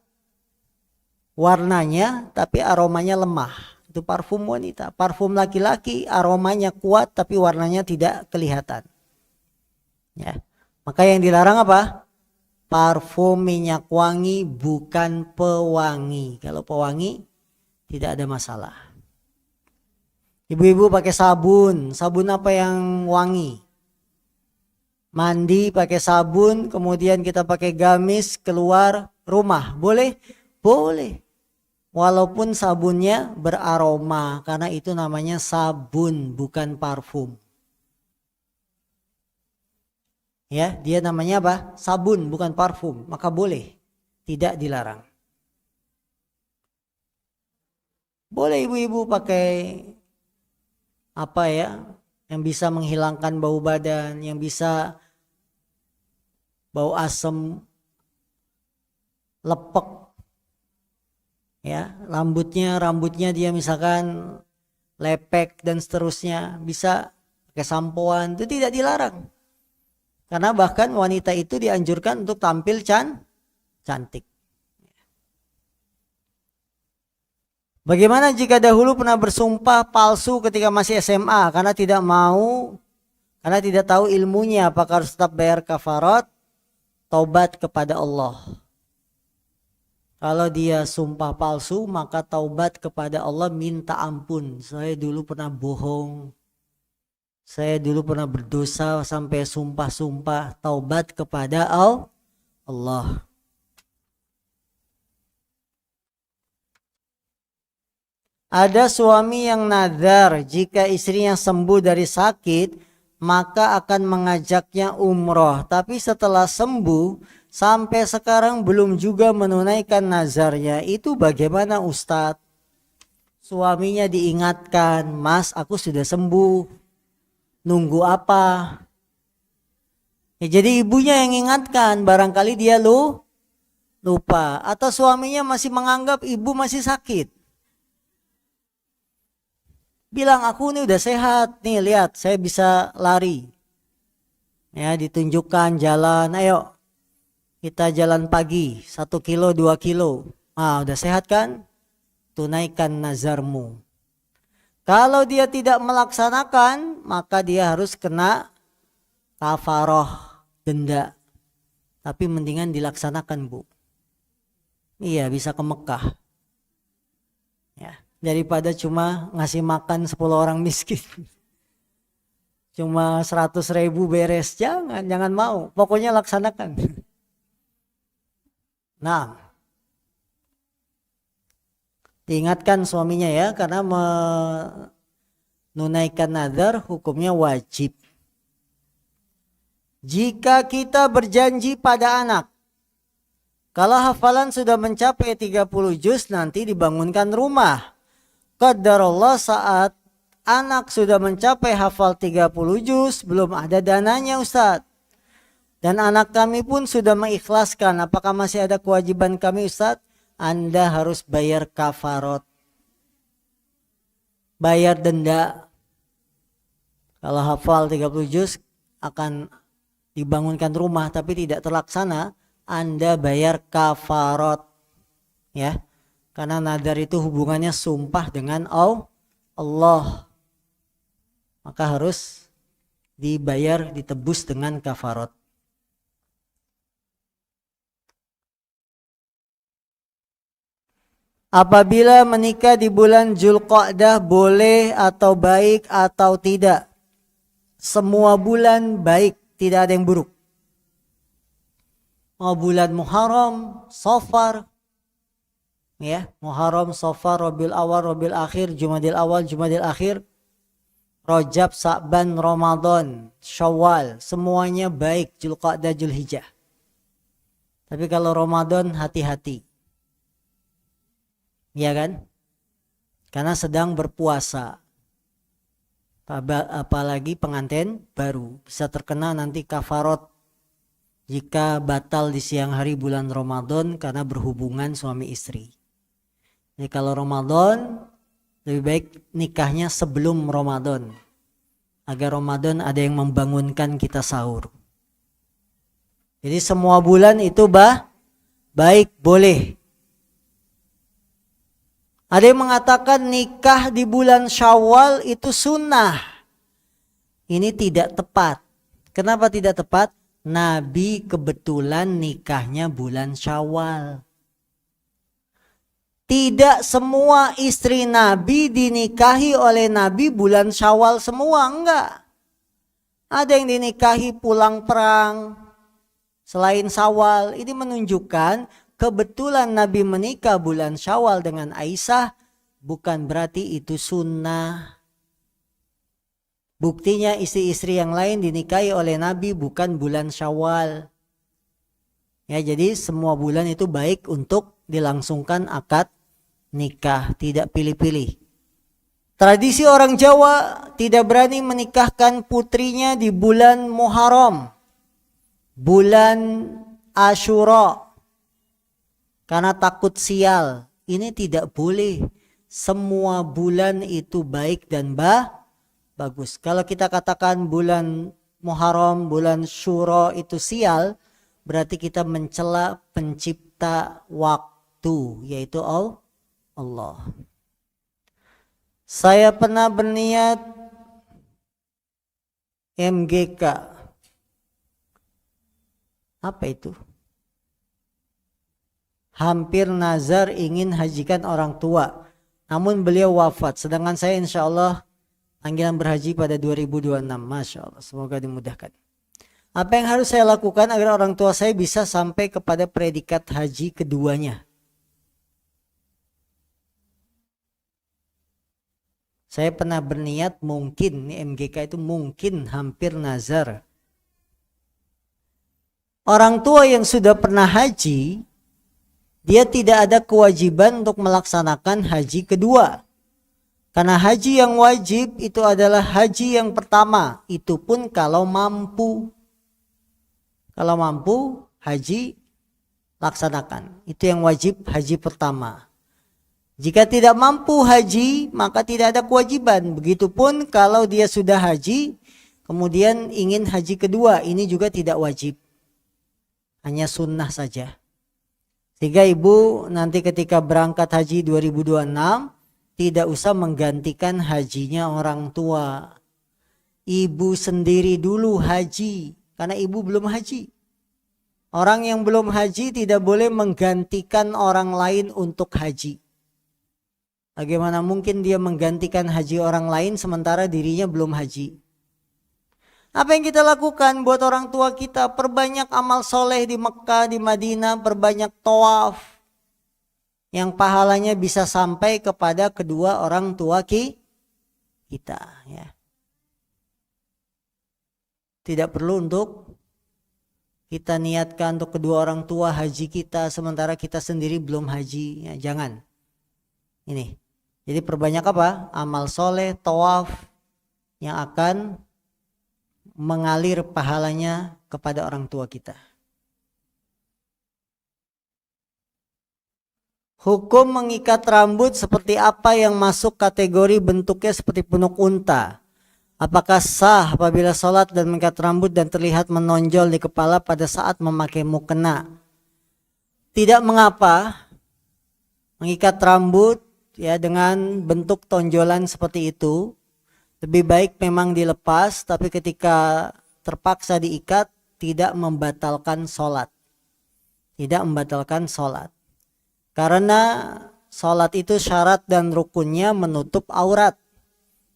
warnanya tapi aromanya lemah. Itu parfum wanita. Parfum laki-laki aromanya kuat tapi warnanya tidak kelihatan. Ya. Maka yang dilarang apa? Parfum minyak wangi, bukan pewangi. Kalau pewangi tidak ada masalah. Ibu-ibu pakai sabun. Sabun apa yang wangi? Mandi pakai sabun, kemudian kita pakai gamis keluar rumah. Boleh? Boleh. Walaupun sabunnya beraroma, karena itu namanya sabun, bukan parfum. Ya, dia namanya apa? Sabun, bukan parfum. Maka boleh, tidak dilarang. Boleh ibu-ibu pakai yang bisa menghilangkan bau badan, yang bisa bau asam, lepek. Ya, rambutnya dia misalkan lepek dan seterusnya, bisa pakai sampoan, itu tidak dilarang. Karena bahkan wanita itu dianjurkan untuk tampil cantik. Bagaimana jika dahulu pernah bersumpah palsu ketika masih SMA karena tidak tahu ilmunya, apakah harus tetap bayar kafarat, taubat kepada Allah? Kalau dia sumpah palsu, maka taubat kepada Allah, minta ampun. Saya dulu pernah bohong. Saya dulu pernah berdosa sampai sumpah-sumpah taubat kepada Allah. Ada suami yang nazar jika istrinya sembuh dari sakit, maka akan mengajaknya umroh. Tapi setelah sembuh, sampai sekarang belum juga menunaikan nazarnya. Itu bagaimana Ustadz? Suaminya diingatkan, Mas aku sudah sembuh. Nunggu apa? Ya, jadi ibunya yang ingatkan, barangkali dia lupa. Atau suaminya masih menganggap ibu masih sakit. Bilang aku nih udah sehat, nih lihat saya bisa lari. Ya ditunjukkan jalan, ayo kita jalan pagi 1 kilo 2 kilo. Udah sehat kan? Tunaikan nazarmu. Kalau dia tidak melaksanakan, maka dia harus kena kafaroh, denda. Tapi mendingan dilaksanakan Bu. Iya bisa ke Mekah. Ya, daripada cuma ngasih makan 10 orang miskin. Cuma 100.000 beres, jangan mau. Pokoknya laksanakan. Nah, diingatkan suaminya ya, karena menunaikan nazar hukumnya wajib. Jika kita berjanji pada anak, kalau hafalan sudah mencapai 30 juz nanti dibangunkan rumah. Qadarullah saat anak sudah mencapai hafal 30 juz belum ada dananya Ustadz. Dan anak kami pun sudah mengikhlaskan. Apakah masih ada kewajiban kami Ustadz? Anda harus bayar kafarot. Bayar denda. Kalau hafal 30 juz akan dibangunkan rumah tapi tidak terlaksana. Anda bayar kafarot, ya, karena nadar itu hubungannya sumpah dengan Allah, maka harus dibayar, ditebus dengan kafarot. Apabila menikah di bulan Zulqa'dah boleh atau baik atau tidak? Semua bulan baik, tidak ada yang buruk. Mau bulan Muharram, Safar, ya, Muharram, Safar, Rabiul Awal, Rabiul Akhir, Jumadil Awal, Jumadil Akhir, Rajab, Sa'ban, Ramadan, Syawal, semuanya baik, Zulqa'dah, Zulhijjah. Tapi kalau Ramadan hati-hati. Ya kan? Karena sedang berpuasa. Apalagi pengantin baru, bisa terkena nanti kafarot jika batal di siang hari bulan Ramadan karena berhubungan suami istri. Jadi kalau Ramadan lebih baik nikahnya sebelum Ramadan. Agar Ramadan ada yang membangunkan kita sahur. Jadi semua bulan itu baik, boleh. Ada yang mengatakan nikah di bulan Syawal itu sunnah. Ini tidak tepat. Kenapa tidak tepat? Nabi kebetulan nikahnya bulan Syawal. Tidak semua istri Nabi dinikahi oleh Nabi bulan Syawal semua, enggak. Ada yang dinikahi pulang perang selain Syawal. Ini menunjukkan kebetulan Nabi menikah bulan Syawal dengan Aisyah bukan berarti itu sunnah. Buktinya istri-istri yang lain dinikahi oleh Nabi bukan bulan Syawal. Ya, jadi semua bulan itu baik untuk dilangsungkan akad nikah, tidak pilih-pilih. Tradisi orang Jawa tidak berani menikahkan putrinya di bulan Muharram, bulan Asyura, karena takut sial. Ini tidak boleh. Semua bulan itu baik dan bagus. Kalau kita katakan bulan Muharram, bulan Syuro itu sial, berarti kita mencela pencipta waktu, yaitu Allah. Saya pernah berniat MGK. Apa itu? Hampir nazar ingin hajikan orang tua, namun beliau wafat. Sedangkan saya insya Allah Panggilan berhaji pada 2026. Masya Allah, semoga dimudahkan. Apa yang harus saya lakukan agar orang tua saya bisa sampai kepada predikat haji keduanya? Saya pernah berniat mungkin, ini MGK itu mungkin hampir nazar. Orang tua yang sudah pernah haji, dia tidak ada kewajiban untuk melaksanakan haji kedua. Karena haji yang wajib itu adalah haji yang pertama. Itu pun kalau mampu. Kalau mampu, haji laksanakan. Itu yang wajib haji pertama. Jika tidak mampu haji, maka tidak ada kewajiban. Begitupun kalau dia sudah haji, kemudian ingin haji kedua, ini juga tidak wajib. Hanya sunnah saja. Sehingga ibu nanti ketika berangkat haji 2026, tidak usah menggantikan hajinya orang tua. Ibu sendiri dulu haji, karena ibu belum haji. Orang yang belum haji tidak boleh menggantikan orang lain untuk haji. Bagaimana mungkin dia menggantikan haji orang lain sementara dirinya belum haji? Apa yang kita lakukan buat orang tua kita? Perbanyak amal soleh di Mekah, di Madinah, perbanyak tawaf. Yang pahalanya bisa sampai kepada kedua orang tua kita. Ya. Tidak perlu untuk kita niatkan untuk kedua orang tua haji kita sementara kita sendiri belum haji. Ya, jangan. Ini. Jadi perbanyak apa? Amal soleh, tawaf yang akan mengalir pahalanya kepada orang tua kita. Hukum mengikat rambut seperti apa yang masuk kategori bentuknya seperti punuk unta? Apakah sah apabila sholat dan mengikat rambut dan terlihat menonjol di kepala pada saat memakai mukena? Tidak mengapa mengikat rambut ya dengan bentuk tonjolan seperti itu. Lebih baik memang dilepas, tapi ketika terpaksa diikat tidak membatalkan sholat. Tidak membatalkan sholat. Karena sholat itu syarat dan rukunnya menutup aurat.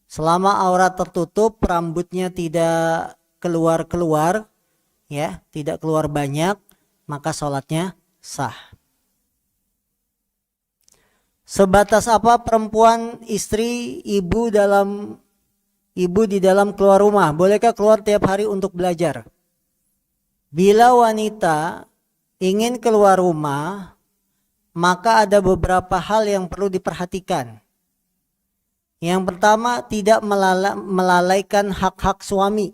Selama aurat tertutup, rambutnya tidak keluar-keluar, ya, tidak keluar banyak, maka sholatnya sah. Sebatas apa perempuan istri ibu di dalam keluar rumah? Bolehkah keluar tiap hari untuk belajar? Bila wanita ingin keluar rumah, maka ada beberapa hal yang perlu diperhatikan. Yang pertama, tidak melalaikan hak-hak suami.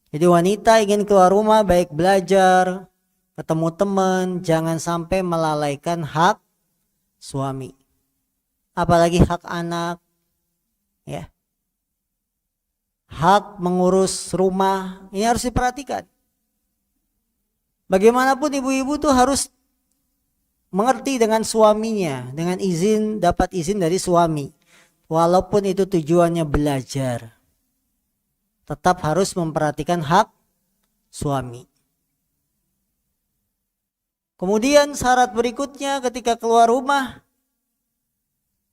Jadi wanita ingin keluar rumah baik belajar, ketemu teman, jangan sampai melalaikan hak suami. Apalagi hak anak, ya. Hak mengurus rumah, ini harus diperhatikan. Bagaimanapun ibu-ibu tuh harus mengerti dengan suaminya, dengan dapat izin dari suami. Walaupun itu tujuannya belajar, tetap harus memperhatikan hak suami. Kemudian syarat berikutnya ketika keluar rumah,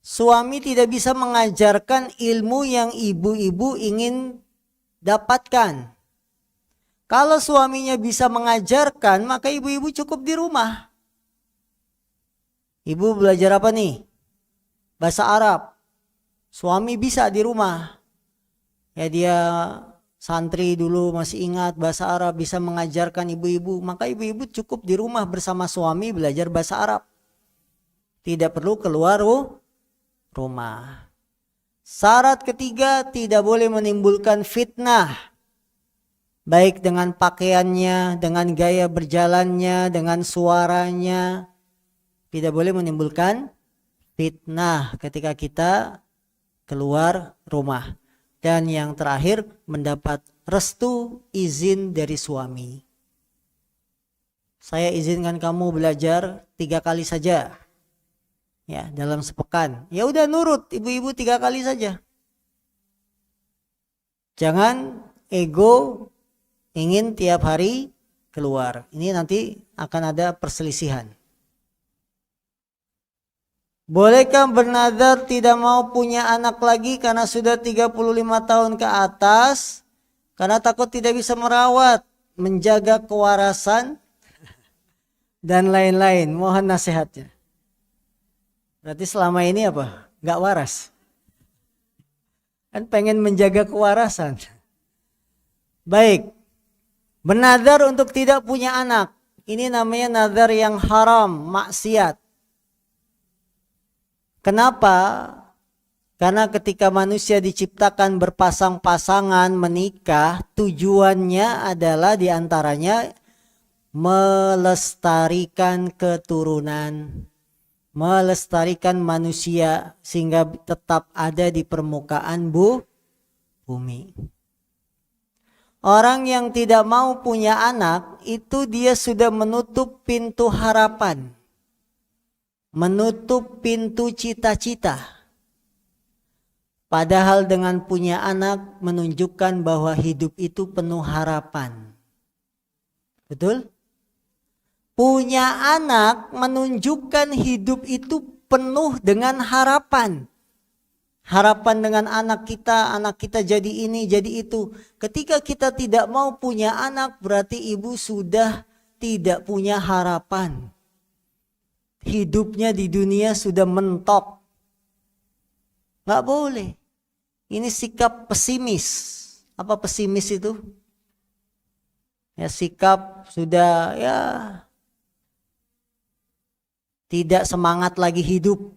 suami tidak bisa mengajarkan ilmu yang ibu-ibu ingin dapatkan. Kalau suaminya bisa mengajarkan, maka ibu-ibu cukup di rumah. Ibu belajar apa nih? Bahasa Arab. Suami bisa di rumah. Ya dia santri dulu masih ingat bahasa Arab, bisa mengajarkan ibu-ibu. Maka ibu-ibu cukup di rumah bersama suami belajar bahasa Arab. Tidak perlu keluar rumah. Syarat ketiga, tidak boleh menimbulkan fitnah. Baik dengan pakaiannya, dengan gaya berjalannya, dengan suaranya. Tidak boleh menimbulkan fitnah ketika kita keluar rumah. Dan yang terakhir, mendapat restu izin dari suami. Saya izinkan kamu belajar 3 kali saja. Ya, dalam sepekan. Ya udah nurut ibu-ibu 3 kali saja. Jangan ego ingin tiap hari keluar. Ini nanti akan ada perselisihan. Bolehkah bernazar tidak mau punya anak lagi karena sudah 35 tahun ke atas, karena takut tidak bisa merawat, menjaga kewarasan, dan lain-lain? Mohon nasihatnya. Berarti selama ini apa? Nggak waras. Kan pengen menjaga kewarasan. Baik, bernazar untuk tidak punya anak. Ini namanya nazar yang haram, maksiat. Kenapa? Karena ketika manusia diciptakan berpasang-pasangan menikah, tujuannya adalah diantaranya melestarikan keturunan, melestarikan manusia sehingga tetap ada di permukaan bumi. Orang yang tidak mau punya anak itu dia sudah menutup pintu harapan, menutup pintu cita-cita. Padahal dengan punya anak menunjukkan bahwa hidup itu penuh harapan. Betul? Punya anak menunjukkan hidup itu penuh dengan harapan. Harapan dengan anak kita jadi ini, jadi itu. Ketika kita tidak mau punya anak, berarti ibu sudah tidak punya harapan. Hidupnya di dunia sudah mentok. Nggak boleh. Ini sikap pesimis. Apa pesimis itu? Ya, sikap sudah ya tidak semangat lagi hidup.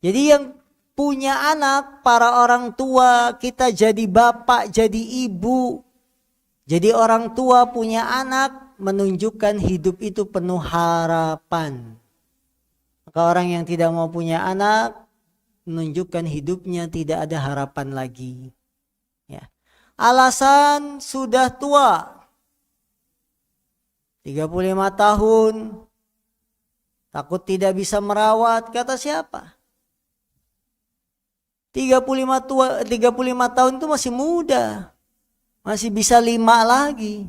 Jadi yang punya anak, para orang tua, kita jadi bapak, jadi ibu, jadi orang tua punya anak, menunjukkan hidup itu penuh harapan. Maka orang yang tidak mau punya anak, menunjukkan hidupnya tidak ada harapan lagi. Ya. Alasan sudah tua, 35 tahun, takut tidak bisa merawat, kata siapa? 35 tahun itu masih muda. Masih bisa 5 lagi.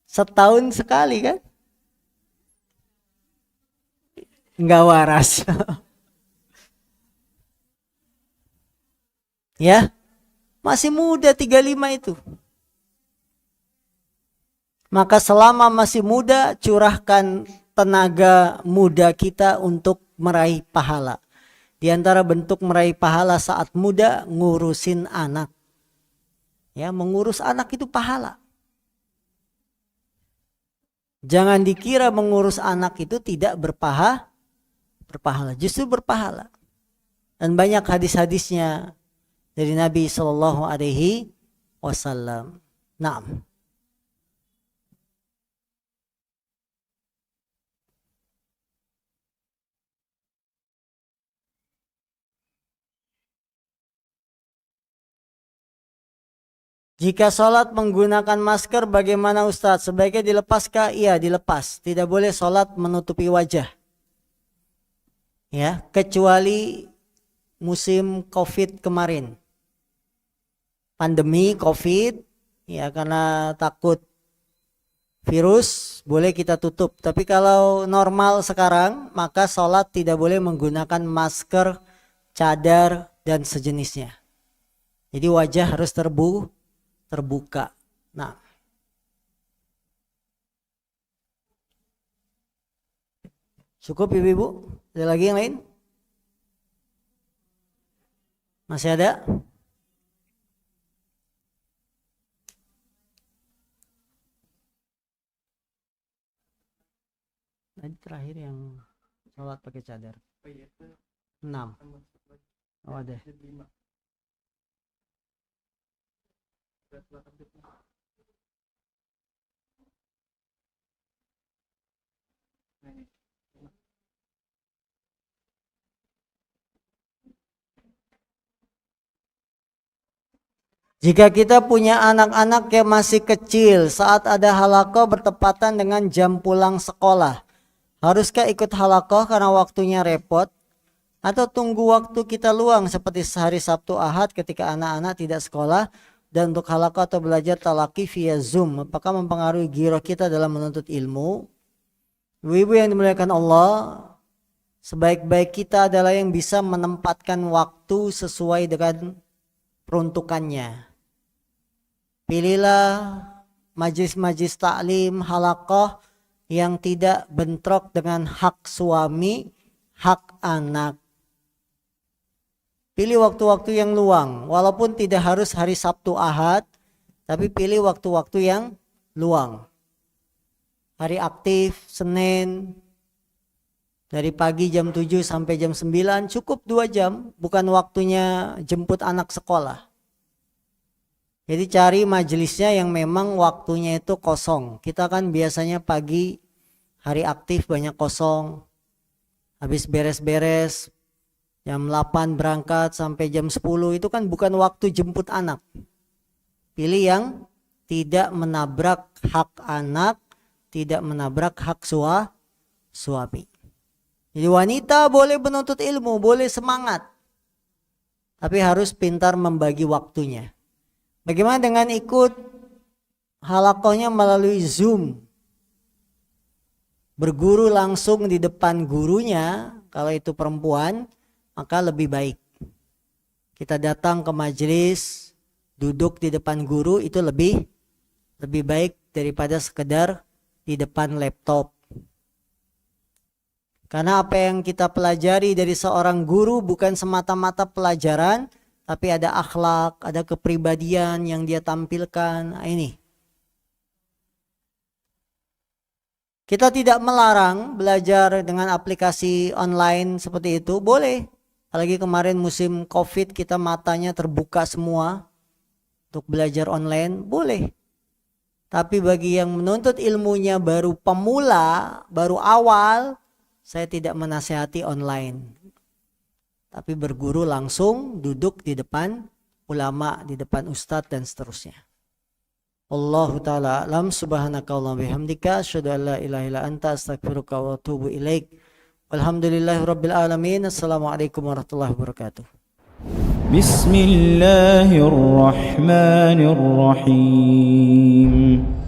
Setahun sekali kan? Enggak waras. Ya. Masih muda 35 itu. Maka selama masih muda, curahkan tenaga muda kita untuk meraih pahala. Di antara bentuk meraih pahala saat muda, ngurusin anak. Ya, mengurus anak itu pahala. Jangan dikira mengurus anak itu tidak berpahala. Justru berpahala. Dan banyak hadis-hadisnya dari Nabi SAW. Naam. Jika sholat menggunakan masker bagaimana Ustadz? Sebaiknya dilepaskah? Iya, dilepas. Tidak boleh sholat menutupi wajah. Ya, kecuali musim COVID kemarin. Pandemi COVID, ya karena takut virus, boleh kita tutup. Tapi kalau normal sekarang, maka sholat tidak boleh menggunakan masker, cadar, dan sejenisnya. Jadi wajah harus terbuka. Nah, cukup ibu-ibu? Ada lagi yang lain? Masih ada? Tadi terakhir yang sholat pakai cadar. 6. Oh ada. Jika kita punya anak-anak yang masih kecil, saat ada halaqah bertepatan dengan jam pulang sekolah, haruskah ikut halaqah karena waktunya repot? Atau tunggu waktu kita luang seperti sehari Sabtu Ahad ketika anak-anak tidak sekolah, dan untuk halaqah atau belajar talaqi via Zoom, apakah mempengaruhi giroh kita dalam menuntut ilmu? Ibu-ibu yang dimuliakan Allah, Sebaik-baik kita adalah yang bisa menempatkan waktu sesuai dengan peruntukannya. Pilihlah majlis-majlis taklim, halaqah yang tidak bentrok dengan hak suami, hak anak. Pilih waktu-waktu yang luang, walaupun tidak harus hari Sabtu Ahad, tapi pilih waktu-waktu yang luang. Hari aktif, Senin, dari pagi jam 7 sampai jam 9, cukup 2 jam, bukan waktunya jemput anak sekolah. Jadi cari majelisnya yang memang waktunya itu kosong. Kita kan biasanya pagi, hari aktif banyak kosong, habis beres-beres, jam 8 berangkat sampai jam 10, itu kan bukan waktu jemput anak. Pilih yang tidak menabrak hak anak, tidak menabrak hak suami. Jadi wanita boleh menuntut ilmu, boleh semangat. Tapi harus pintar membagi waktunya. Bagaimana dengan ikut halaqahnya melalui Zoom? Berguru langsung di depan gurunya, kalau itu perempuan, maka lebih baik. Kita datang ke majelis, duduk di depan guru, itu lebih baik daripada sekedar di depan laptop. Karena apa yang kita pelajari dari seorang guru bukan semata-mata pelajaran, tapi ada akhlak, ada kepribadian yang dia tampilkan. Nah, ini. Kita tidak melarang belajar dengan aplikasi online seperti itu, boleh. Apalagi kemarin musim COVID, kita matanya terbuka semua untuk belajar online, boleh. Tapi bagi yang menuntut ilmunya baru pemula, baru awal, saya tidak menasihati online. Tapi berguru langsung, duduk di depan ulama, di depan ustadz dan seterusnya. Allahu ta'ala alam, subhanakallahumma bihamdika, asyhadu an la ilaha illa anta, astaghfiruka wa atubu ilaik. Walhamdulillahirabbil alamin. Assalamualaikum warahmatullahi wabarakatuh. Bismillahirrahmanirrahim.